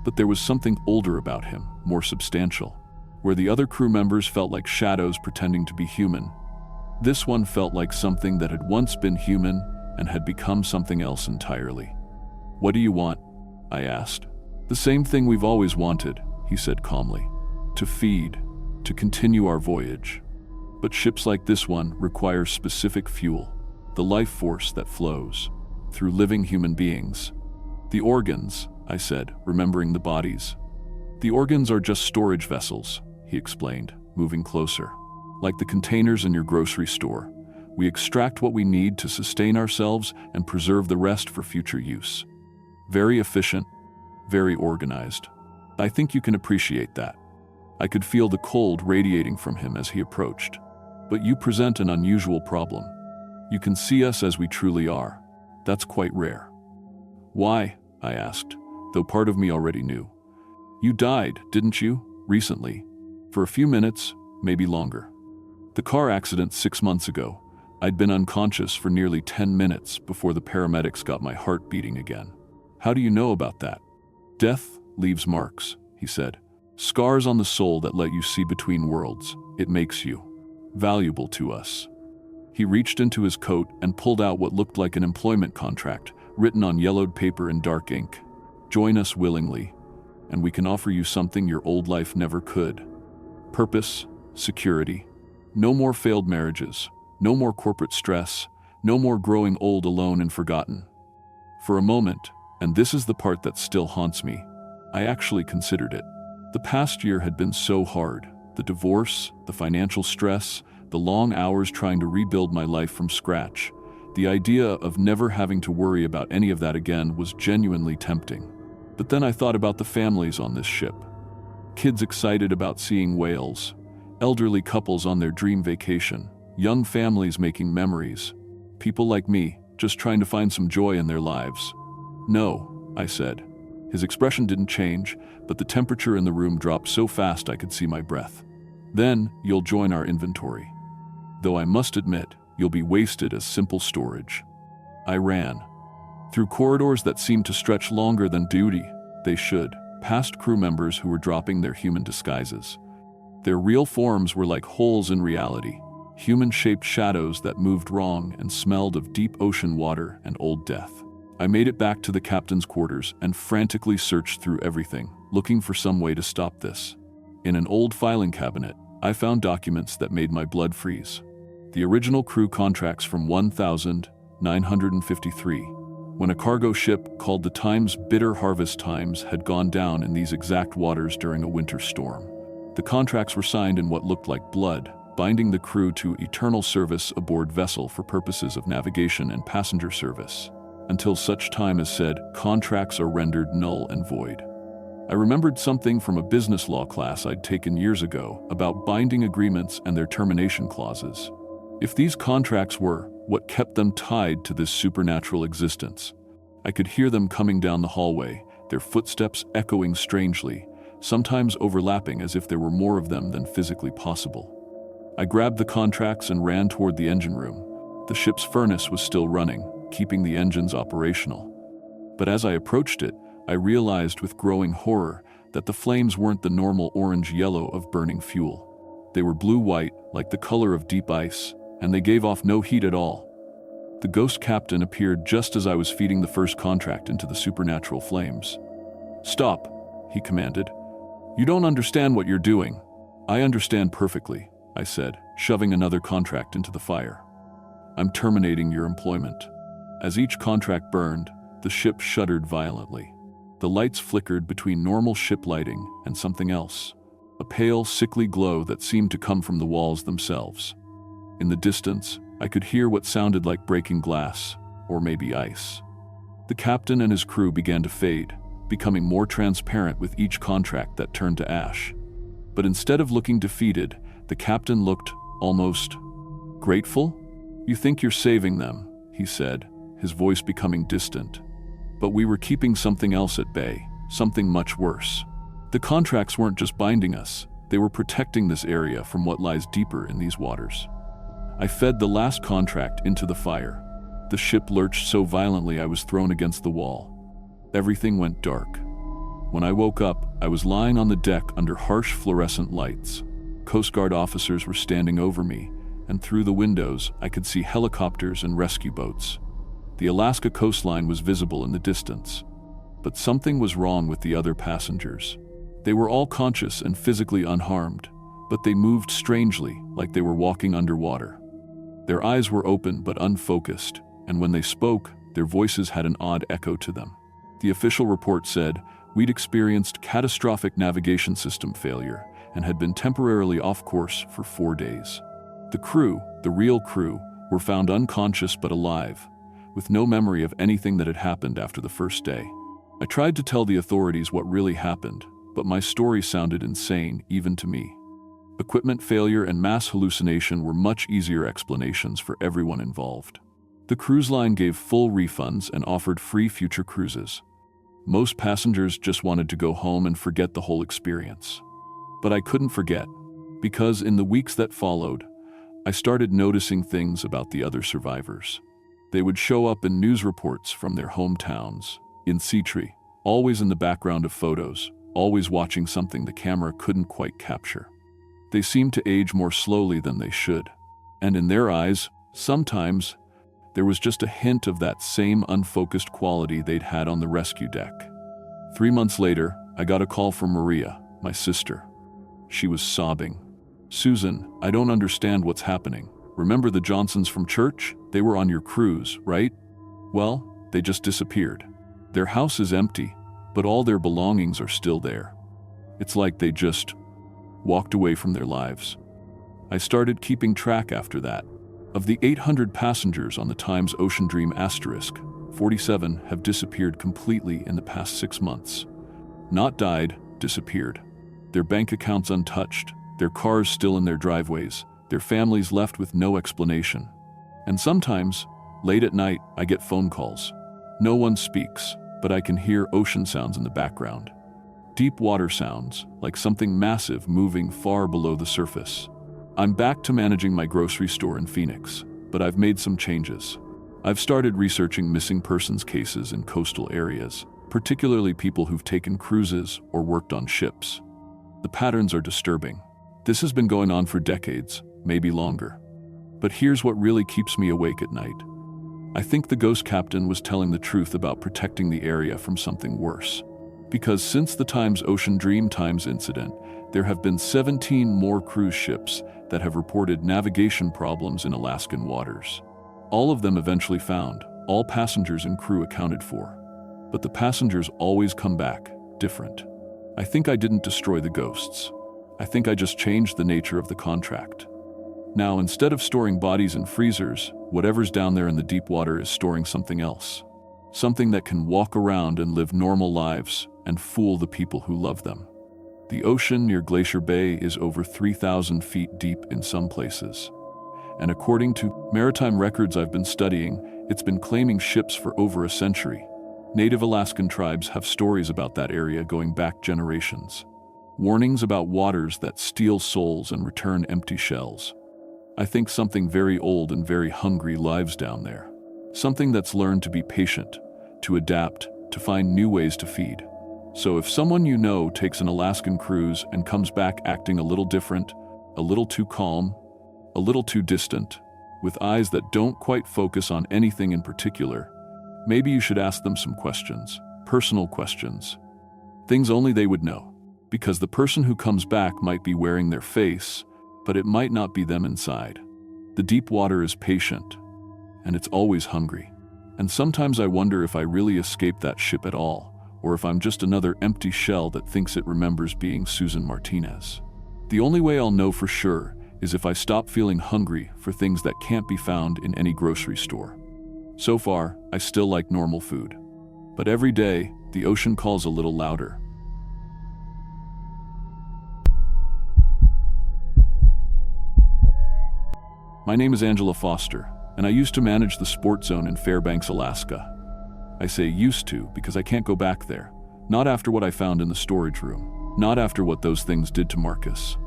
but there was something older about him, more substantial. Where the other crew members felt like shadows pretending to be human, this one felt like something that had once been human and had become something else entirely. "What do you want?" I asked. "The same thing we've always wanted," he said calmly. "To feed, to continue our voyage. But ships like this one require specific fuel, the life force that flows through living human beings." "The organs," I said, remembering the bodies. The organs are just storage vessels, he explained, moving closer. Like the containers in your grocery store, we extract what we need to sustain ourselves and preserve the rest for future use. Very efficient, very organized. I think you can appreciate that. I could feel the cold radiating from him as he approached. But you present an unusual problem. You can see us as we truly are. That's quite rare. Why? I asked, though part of me already knew. You died, didn't you, recently? For a few minutes, maybe longer. The car accident 6 months ago. I'd been unconscious for nearly 10 minutes before the paramedics got my heart beating again. How do you know about that? Death leaves marks, he said. Scars on the soul that let you see between worlds. It makes you valuable to us. He reached into his coat and pulled out what looked like an employment contract, written on yellowed paper in dark ink. Join us willingly, and we can offer you something your old life never could. Purpose, security. No more failed marriages, no more corporate stress, no more growing old alone and forgotten. For a moment, and this is the part that still haunts me, I actually considered it. The past year had been so hard. The divorce, the financial stress, the long hours trying to rebuild my life from scratch. The idea of never having to worry about any of that again was genuinely tempting. But then I thought about the families on this ship. Kids excited about seeing whales, elderly couples on their dream vacation, young families making memories, people like me just trying to find some joy in their lives. No, I said. His expression didn't change, but the temperature in the room dropped so fast I could see my breath. Then you'll join our inventory. Though I must admit, you'll be wasted as simple storage. I ran. Through corridors that seemed to stretch longer than duty, they should, past crew members who were dropping their human disguises. Their real forms were like holes in reality, human-shaped shadows that moved wrong and smelled of deep ocean water and old death. I made it back to the captain's quarters and frantically searched through everything, looking for some way to stop this. In an old filing cabinet, I found documents that made my blood freeze. The original crew contracts from 1953, when a cargo ship called the Times Bitter Harvest Times had gone down in these exact waters during a winter storm. The contracts were signed in what looked like blood, binding the crew to eternal service aboard vessel for purposes of navigation and passenger service, until such time as said contracts are rendered null and void. I remembered something from a business law class I'd taken years ago about binding agreements and their termination clauses. If these contracts were what kept them tied to this supernatural existence, I could hear them coming down the hallway, their footsteps echoing strangely, sometimes overlapping as if there were more of them than physically possible. I grabbed the contracts and ran toward the engine room. The ship's furnace was still running, keeping the engines operational. But as I approached it, I realized with growing horror that the flames weren't the normal orange-yellow of burning fuel. They were blue-white, like the color of deep ice, and they gave off no heat at all. The ghost captain appeared just as I was feeding the first contract into the supernatural flames. "Stop," he commanded. "You don't understand what you're doing." "I understand perfectly," I said, shoving another contract into the fire. "I'm terminating your employment." As each contract burned, the ship shuddered violently. The lights flickered between normal ship lighting and something else, a pale, sickly glow that seemed to come from the walls themselves. In the distance, I could hear what sounded like breaking glass, or maybe ice. The captain and his crew began to fade, becoming more transparent with each contract that turned to ash. But instead of looking defeated, the captain looked almost grateful. "You think you're saving them," he said, his voice becoming distant. "But we were keeping something else at bay, something much worse. The contracts weren't just binding us, they were protecting this area from what lies deeper in these waters." I fed the last contract into the fire. The ship lurched so violently I was thrown against the wall. Everything went dark. When I woke up, I was lying on the deck under harsh fluorescent lights. Coast Guard officers were standing over me, and through the windows I could see helicopters and rescue boats. The Alaska coastline was visible in the distance. But something was wrong with the other passengers. They were all conscious and physically unharmed, but they moved strangely, like they were walking underwater. Their eyes were open but unfocused, and when they spoke, their voices had an odd echo to them. The official report said, We'd experienced catastrophic navigation system failure and had been temporarily off course for 4 days. The crew, the real crew, were found unconscious but alive, with no memory of anything that had happened after the first day. I tried to tell the authorities what really happened, but my story sounded insane even to me. Equipment failure and mass hallucination were much easier explanations for everyone involved. The cruise line gave full refunds and offered free future cruises. Most passengers just wanted to go home and forget the whole experience. But I couldn't forget, because in the weeks that followed, I started noticing things about the other survivors. They would show up in news reports from their hometowns, in Seatree, always in the background of photos, always watching something the camera couldn't quite capture. They seemed to age more slowly than they should, and in their eyes, sometimes, there was just a hint of that same unfocused quality they'd had on the rescue deck. 3 months later, I got a call from Maria, my sister. She was sobbing. "Susan, I don't understand what's happening. Remember the Johnsons from church? They were on your cruise, right? Well, they just disappeared. Their house is empty, but all their belongings are still there. It's like they just walked away from their lives." I started keeping track after that. Of the 800 passengers on the Times Ocean Dream Asterisk, 47 have disappeared completely in the past 6 months. Not died, disappeared. Their bank accounts untouched, their cars still in their driveways, their families left with no explanation. And sometimes, late at night, I get phone calls. No one speaks, but I can hear ocean sounds in the background. Deep water sounds, like something massive moving far below the surface. I'm back to managing my grocery store in Phoenix, but I've made some changes. I've started researching missing persons cases in coastal areas, particularly people who've taken cruises or worked on ships. The patterns are disturbing. This has been going on for decades, maybe longer. But here's what really keeps me awake at night. I think the ghost captain was telling the truth about protecting the area from something worse. Because since the Times Ocean Dream Times incident, there have been 17 more cruise ships that have reported navigation problems in Alaskan waters. All of them eventually found, all passengers and crew accounted for. But the passengers always come back, different. I think I didn't destroy the ghosts. I think I just changed the nature of the contract. Now, instead of storing bodies in freezers, whatever's down there in the deep water is storing something else. Something that can walk around and live normal lives and fool the people who love them. The ocean near Glacier Bay is over 3,000 feet deep in some places. And according to maritime records I've been studying, it's been claiming ships for over a century. Native Alaskan tribes have stories about that area going back generations. Warnings about waters that steal souls and return empty shells. I think something very old and very hungry lives down there. Something that's learned to be patient, to adapt, to find new ways to feed. So if someone you know takes an Alaskan cruise and comes back acting a little different, a little too calm, a little too distant, with eyes that don't quite focus on anything in particular, maybe you should ask them some questions, personal questions. Things only they would know. Because the person who comes back might be wearing their face, but it might not be them inside. The deep water is patient, and it's always hungry. And sometimes I wonder if I really escaped that ship at all, or if I'm just another empty shell that thinks it remembers being Susan Martinez. The only way I'll know for sure is if I stop feeling hungry for things that can't be found in any grocery store. So far, I still like normal food. But every day, the ocean calls a little louder. My name is Angela Foster, and I used to manage the sports zone in Fairbanks, Alaska. I say used to because I can't go back there. Not after what I found in the storage room. Not after what those things did to Marcus.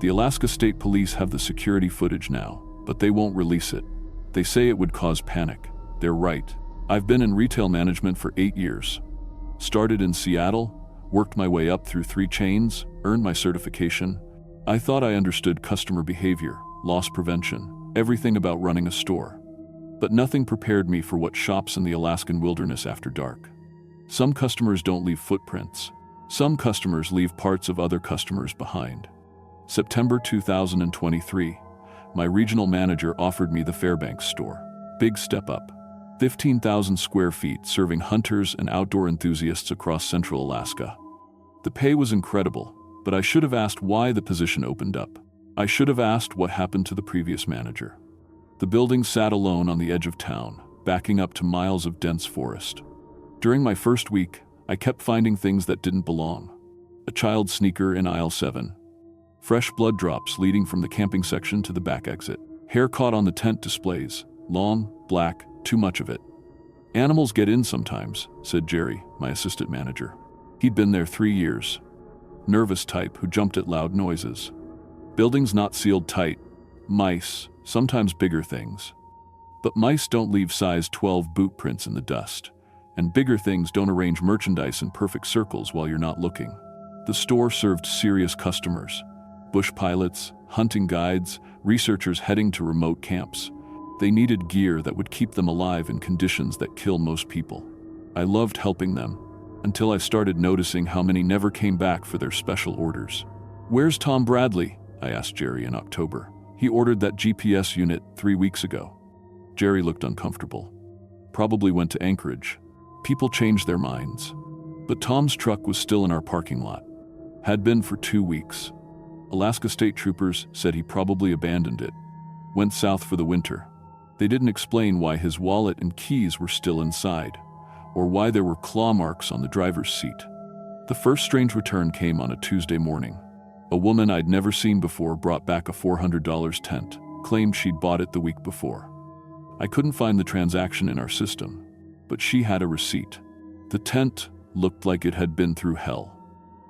The Alaska State Police have the security footage now, but they won't release it. They say it would cause panic. They're right. I've been in retail management for 8 years. Started in Seattle, worked my way up through 3 chains, earned my certification. I thought I understood customer behavior, loss prevention, everything about running a store. But nothing prepared me for what shops in the Alaskan wilderness after dark. Some customers don't leave footprints. Some customers leave parts of other customers behind. September 2023, my regional manager offered me the Fairbanks store. Big step up. 15,000 square feet, serving hunters and outdoor enthusiasts across central Alaska. The pay was incredible, but I should have asked why the position opened up. I should have asked what happened to the previous manager. The building sat alone on the edge of town, backing up to miles of dense forest. During my first week, I kept finding things that didn't belong. A child's sneaker in aisle 7. Fresh blood drops leading from the camping section to the back exit. Hair caught on the tent displays. Long, black, too much of it. "Animals get in sometimes," said Jerry, my assistant manager. He'd been there 3 years. Nervous type who jumped at loud noises. Buildings not sealed tight. Mice, sometimes bigger things. But mice don't leave size 12 boot prints in the dust. And bigger things don't arrange merchandise in perfect circles while you're not looking. The store served serious customers. Bush pilots, hunting guides, researchers heading to remote camps. They needed gear that would keep them alive in conditions that kill most people. I loved helping them, until I started noticing how many never came back for their special orders. "Where's Tom Bradley?" I asked Jerry in October. "He ordered that GPS unit 3 weeks ago." Jerry looked uncomfortable. "Probably went to Anchorage. People change their minds." But Tom's truck was still in our parking lot. Had been for 2 weeks. Alaska State Troopers said he probably abandoned it. Went south for the winter. They didn't explain why his wallet and keys were still inside, or why there were claw marks on the driver's seat. The first strange return came on a Tuesday morning. A woman I'd never seen before brought back a $400 tent, claimed she'd bought it the week before. I couldn't find the transaction in our system, but she had a receipt. The tent looked like it had been through hell.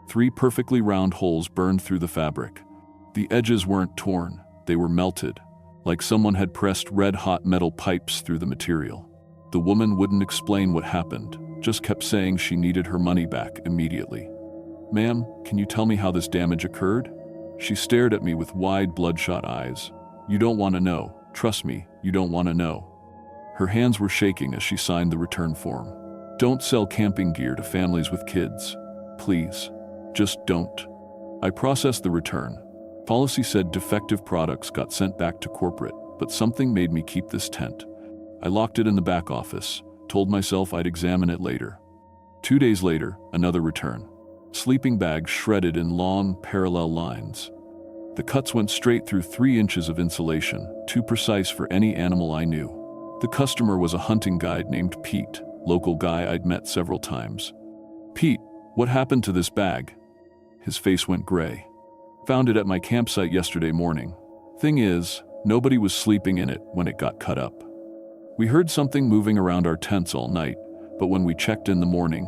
3 perfectly round holes burned through the fabric. The edges weren't torn, they were melted, like someone had pressed red-hot metal pipes through the material. The woman wouldn't explain what happened, just kept saying she needed her money back immediately. "Ma'am, can you tell me how this damage occurred?" She stared at me with wide, bloodshot eyes. "You don't want to know. Trust me, you don't want to know." Her hands were shaking as she signed the return form. "Don't sell camping gear to families with kids. Please. Just don't." I processed the return. Policy said defective products got sent back to corporate, but something made me keep this tent. I locked it in the back office, told myself I'd examine it later. 2 days later, another return. Sleeping bags shredded in long, parallel lines. The cuts went straight through 3 inches of insulation, too precise for any animal I knew. The customer was a hunting guide named Pete, local guy I'd met several times. "Pete, what happened to this bag?" His face went gray. "Found it at my campsite yesterday morning. Thing is, nobody was sleeping in it when it got cut up. We heard something moving around our tents all night, but when we checked in the morning..."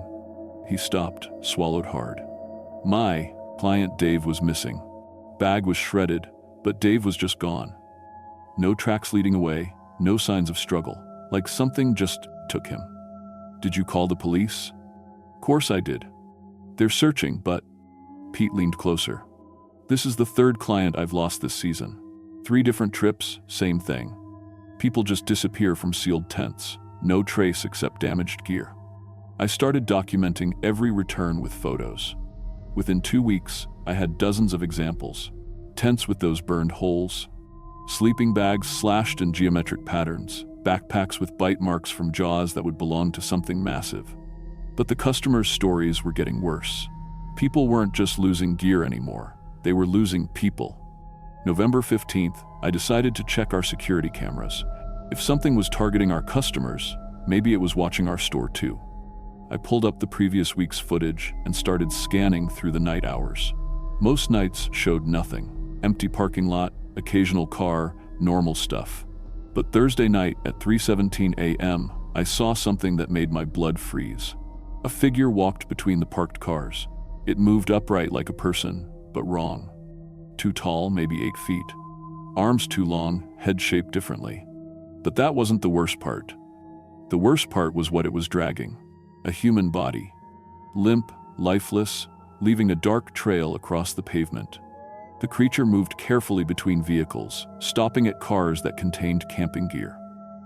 He stopped, swallowed hard. My client Dave was missing. Bag was shredded, but Dave was just gone. No tracks leading away, no signs of struggle, like something just took him. "Did you call the police?" "Course I did. They're searching, but..." Pete leaned closer. "This is the 3rd client I've lost this season. 3 different trips, same thing. People just disappear from sealed tents, no trace except damaged gear." I started documenting every return with photos. Within 2 weeks, I had dozens of examples. Tents with those burned holes, sleeping bags slashed in geometric patterns, backpacks with bite marks from jaws that would belong to something massive. But the customers' stories were getting worse. People weren't just losing gear anymore, they were losing people. November 15th, I decided to check our security cameras. If something was targeting our customers, maybe it was watching our store too. I pulled up the previous week's footage and started scanning through the night hours. Most nights showed nothing. Empty parking lot, occasional car, normal stuff. But Thursday night at 3:17 a.m., I saw something that made my blood freeze. A figure walked between the parked cars. It moved upright like a person, but wrong. Too tall, maybe 8 feet. Arms too long, head shaped differently. But that wasn't the worst part. The worst part was what it was dragging. A human body. Limp, lifeless, leaving a dark trail across the pavement. The creature moved carefully between vehicles, stopping at cars that contained camping gear.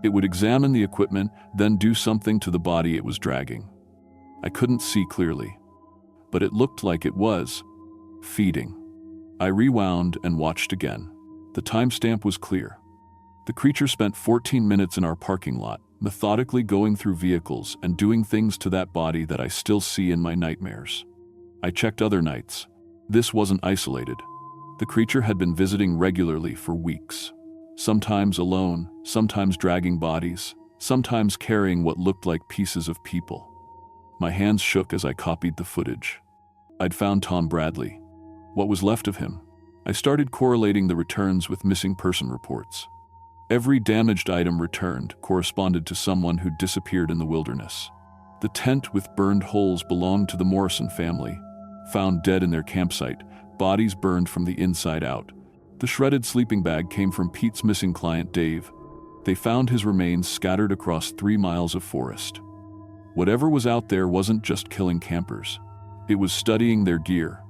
It would examine the equipment, then do something to the body it was dragging. I couldn't see clearly, but it looked like it was feeding. I rewound and watched again. The timestamp was clear. The creature spent 14 minutes in our parking lot, methodically going through vehicles and doing things to that body that I still see in my nightmares. I checked other nights. This wasn't isolated. The creature had been visiting regularly for weeks. Sometimes alone, sometimes dragging bodies, sometimes carrying what looked like pieces of people. My hands shook as I copied the footage. I'd found Tom Bradley. What was left of him? I started correlating the returns with missing person reports. Every damaged item returned corresponded to someone who disappeared in the wilderness. The tent with burned holes belonged to the Morrison family, found dead in their campsite, bodies burned from the inside out. The shredded sleeping bag came from Pete's missing client, Dave. They found his remains scattered across 3 miles of forest. Whatever was out there wasn't just killing campers. It was studying their gear,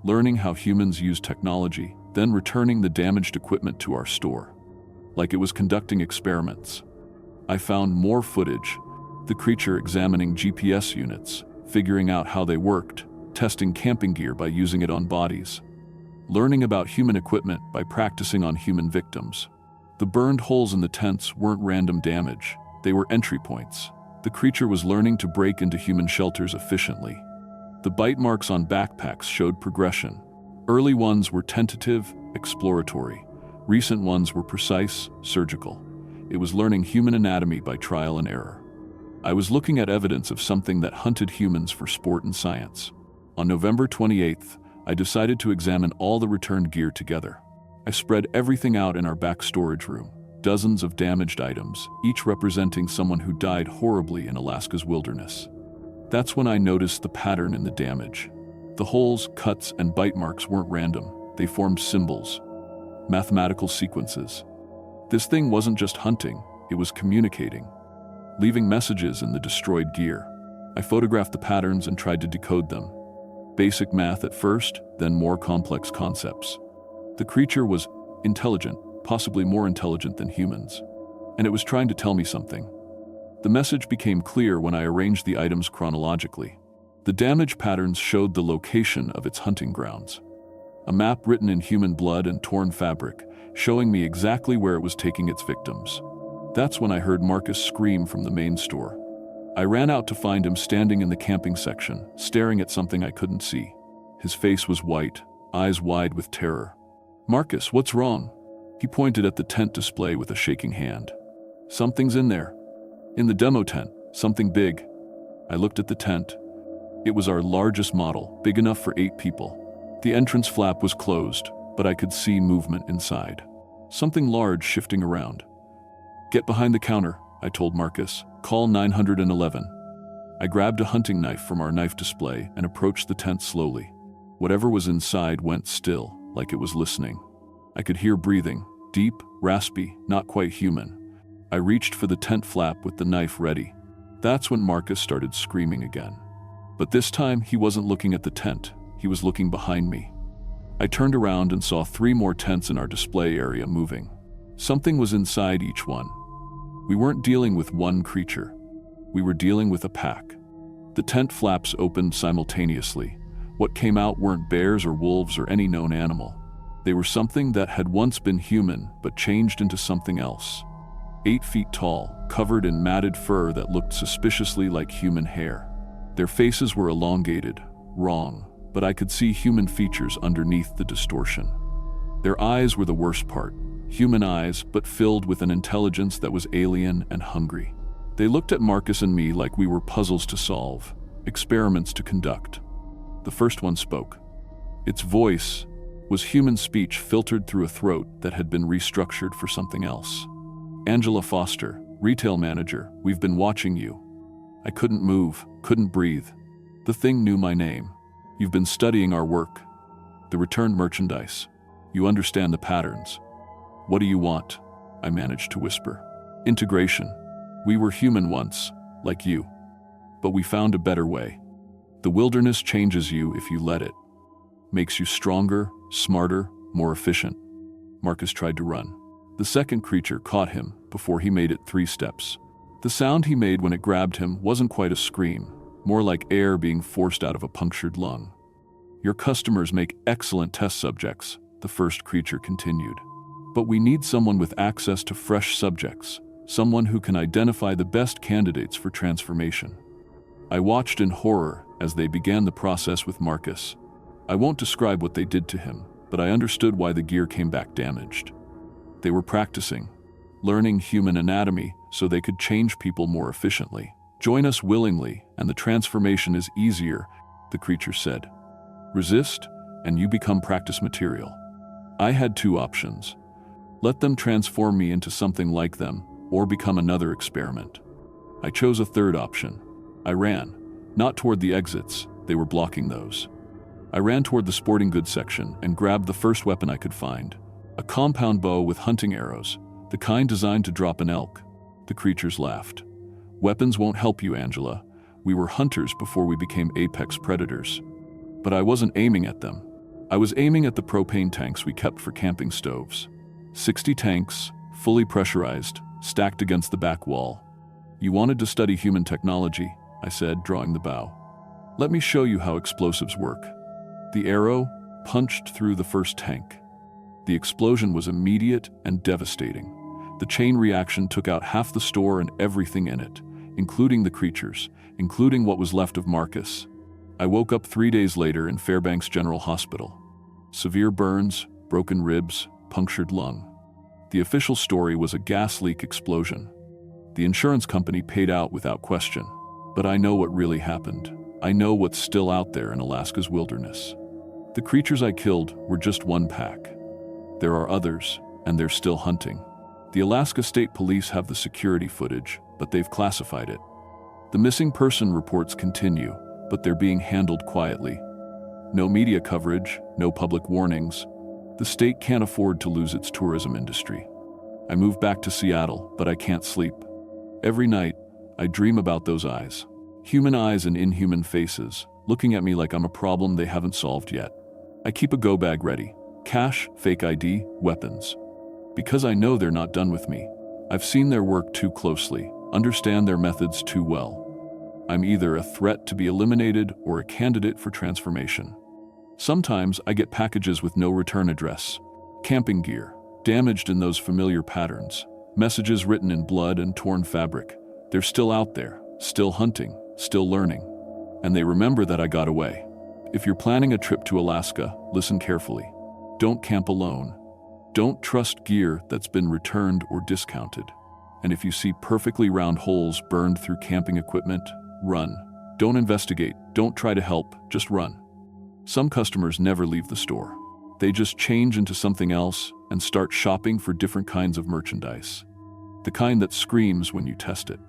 learning how humans use technology, then returning the damaged equipment to our store. Like it was conducting experiments. I found more footage, the creature examining GPS units, figuring out how they worked, testing camping gear by using it on bodies, learning about human equipment by practicing on human victims. The burned holes in the tents weren't random damage, they were entry points. The creature was learning to break into human shelters efficiently. The bite marks on backpacks showed progression. Early ones were tentative, exploratory. Recent ones were precise, surgical. It was learning human anatomy by trial and error. I was looking at evidence of something that hunted humans for sport and science. On November 28th, I decided to examine all the returned gear together. I spread everything out in our back storage room, dozens of damaged items, each representing someone who died horribly in Alaska's wilderness. That's when I noticed the pattern in the damage. The holes, cuts, and bite marks weren't random. They formed symbols, mathematical sequences. This thing wasn't just hunting, it was communicating, leaving messages in the destroyed gear. I photographed the patterns and tried to decode them. Basic math at first, then more complex concepts. The creature was intelligent, possibly more intelligent than humans, and it was trying to tell me something. The message became clear when I arranged the items chronologically. The damage patterns showed the location of its hunting grounds. A map written in human blood and torn fabric, showing me exactly where it was taking its victims. That's when I heard Marcus scream from the main store. I ran out to find him standing in the camping section, staring at something I couldn't see. His face was white, eyes wide with terror. "Marcus, what's wrong?" He pointed at the tent display with a shaking hand. "Something's in there. In the demo tent, something big." I looked at the tent. It was our largest model, big enough for 8 people. The entrance flap was closed, but I could see movement inside. Something large shifting around. "Get behind the counter," I told Marcus. "Call 911. I grabbed a hunting knife from our knife display and approached the tent slowly. Whatever was inside went still, like it was listening. I could hear breathing, deep, raspy, not quite human. I reached for the tent flap with the knife ready. That's when Marcus started screaming again. But this time, he wasn't looking at the tent. He was looking behind me. I turned around and saw 3 more tents in our display area moving. Something was inside each one. We weren't dealing with one creature. We were dealing with a pack. The tent flaps opened simultaneously. What came out weren't bears or wolves or any known animal. They were something that had once been human but changed into something else. 8 feet tall, covered in matted fur that looked suspiciously like human hair. Their faces were elongated, wrong, but I could see human features underneath the distortion. Their eyes were the worst part. Human eyes, but filled with an intelligence that was alien and hungry. They looked at Marcus and me like we were puzzles to solve, experiments to conduct. The first one spoke. Its voice was human speech filtered through a throat that had been restructured for something else. "Angela Foster, retail manager, we've been watching you." I couldn't move, couldn't breathe. The thing knew my name. "You've been studying our work. The returned merchandise. You understand the patterns. What do you want?" I managed to whisper. "Integration. We were human once, like you. But we found a better way. The wilderness changes you if you let it. Makes you stronger, smarter, more efficient." Marcus tried to run. The second creature caught him before he made it 3 steps. The sound he made when it grabbed him wasn't quite a scream, more like air being forced out of a punctured lung. "Your customers make excellent test subjects," the first creature continued. "But we need someone with access to fresh subjects, someone who can identify the best candidates for transformation. I watched in horror as they began the process with Marcus. I won't describe what they did to him, but I understood why the gear came back damaged. They were practicing, learning human anatomy so they could change people more efficiently. Join us willingly, and the transformation is easier, the creature said. Resist, and you become practice material. I had two options. Let them transform me into something like them, or become another experiment. I chose a third option. I ran, not toward the exits, they were blocking those. I ran toward the sporting goods section and grabbed the first weapon I could find. A compound bow with hunting arrows, the kind designed to drop an elk. The creatures laughed. Weapons won't help you, Angela. We were hunters before we became apex predators. But I wasn't aiming at them. I was aiming at the propane tanks we kept for camping stoves. 60 tanks, fully pressurized, stacked against the back wall. You wanted to study human technology, I said, drawing the bow. Let me show you how explosives work. The arrow punched through the first tank. The explosion was immediate and devastating. The chain reaction took out half the store and everything in it, including the creatures, including what was left of Marcus. I woke up 3 days later in Fairbanks General Hospital. Severe burns, broken ribs, punctured lung. The official story was a gas leak explosion. The insurance company paid out without question. But I know what really happened. I know what's still out there in Alaska's wilderness. The creatures I killed were just one pack. There are others, and they're still hunting. The Alaska State Police have the security footage, but they've classified it. The missing person reports continue, but they're being handled quietly. No media coverage, no public warnings. The state can't afford to lose its tourism industry. I moved back to Seattle, but I can't sleep. Every night, I dream about those eyes. Human eyes and inhuman faces, looking at me like I'm a problem they haven't solved yet. I keep a go bag ready. Cash, fake ID, weapons. Because I know they're not done with me. I've seen their work too closely, understand their methods too well. I'm either a threat to be eliminated or a candidate for transformation. Sometimes I get packages with no return address. Camping gear, damaged in those familiar patterns. Messages written in blood and torn fabric. They're still out there, still hunting, still learning. And they remember that I got away. If you're planning a trip to Alaska, listen carefully. Don't camp alone. Don't trust gear that's been returned or discounted. And if you see perfectly round holes burned through camping equipment, run. Don't investigate, don't try to help, just run. Some customers never leave the store. They just change into something else and start shopping for different kinds of merchandise. The kind that screams when you test it.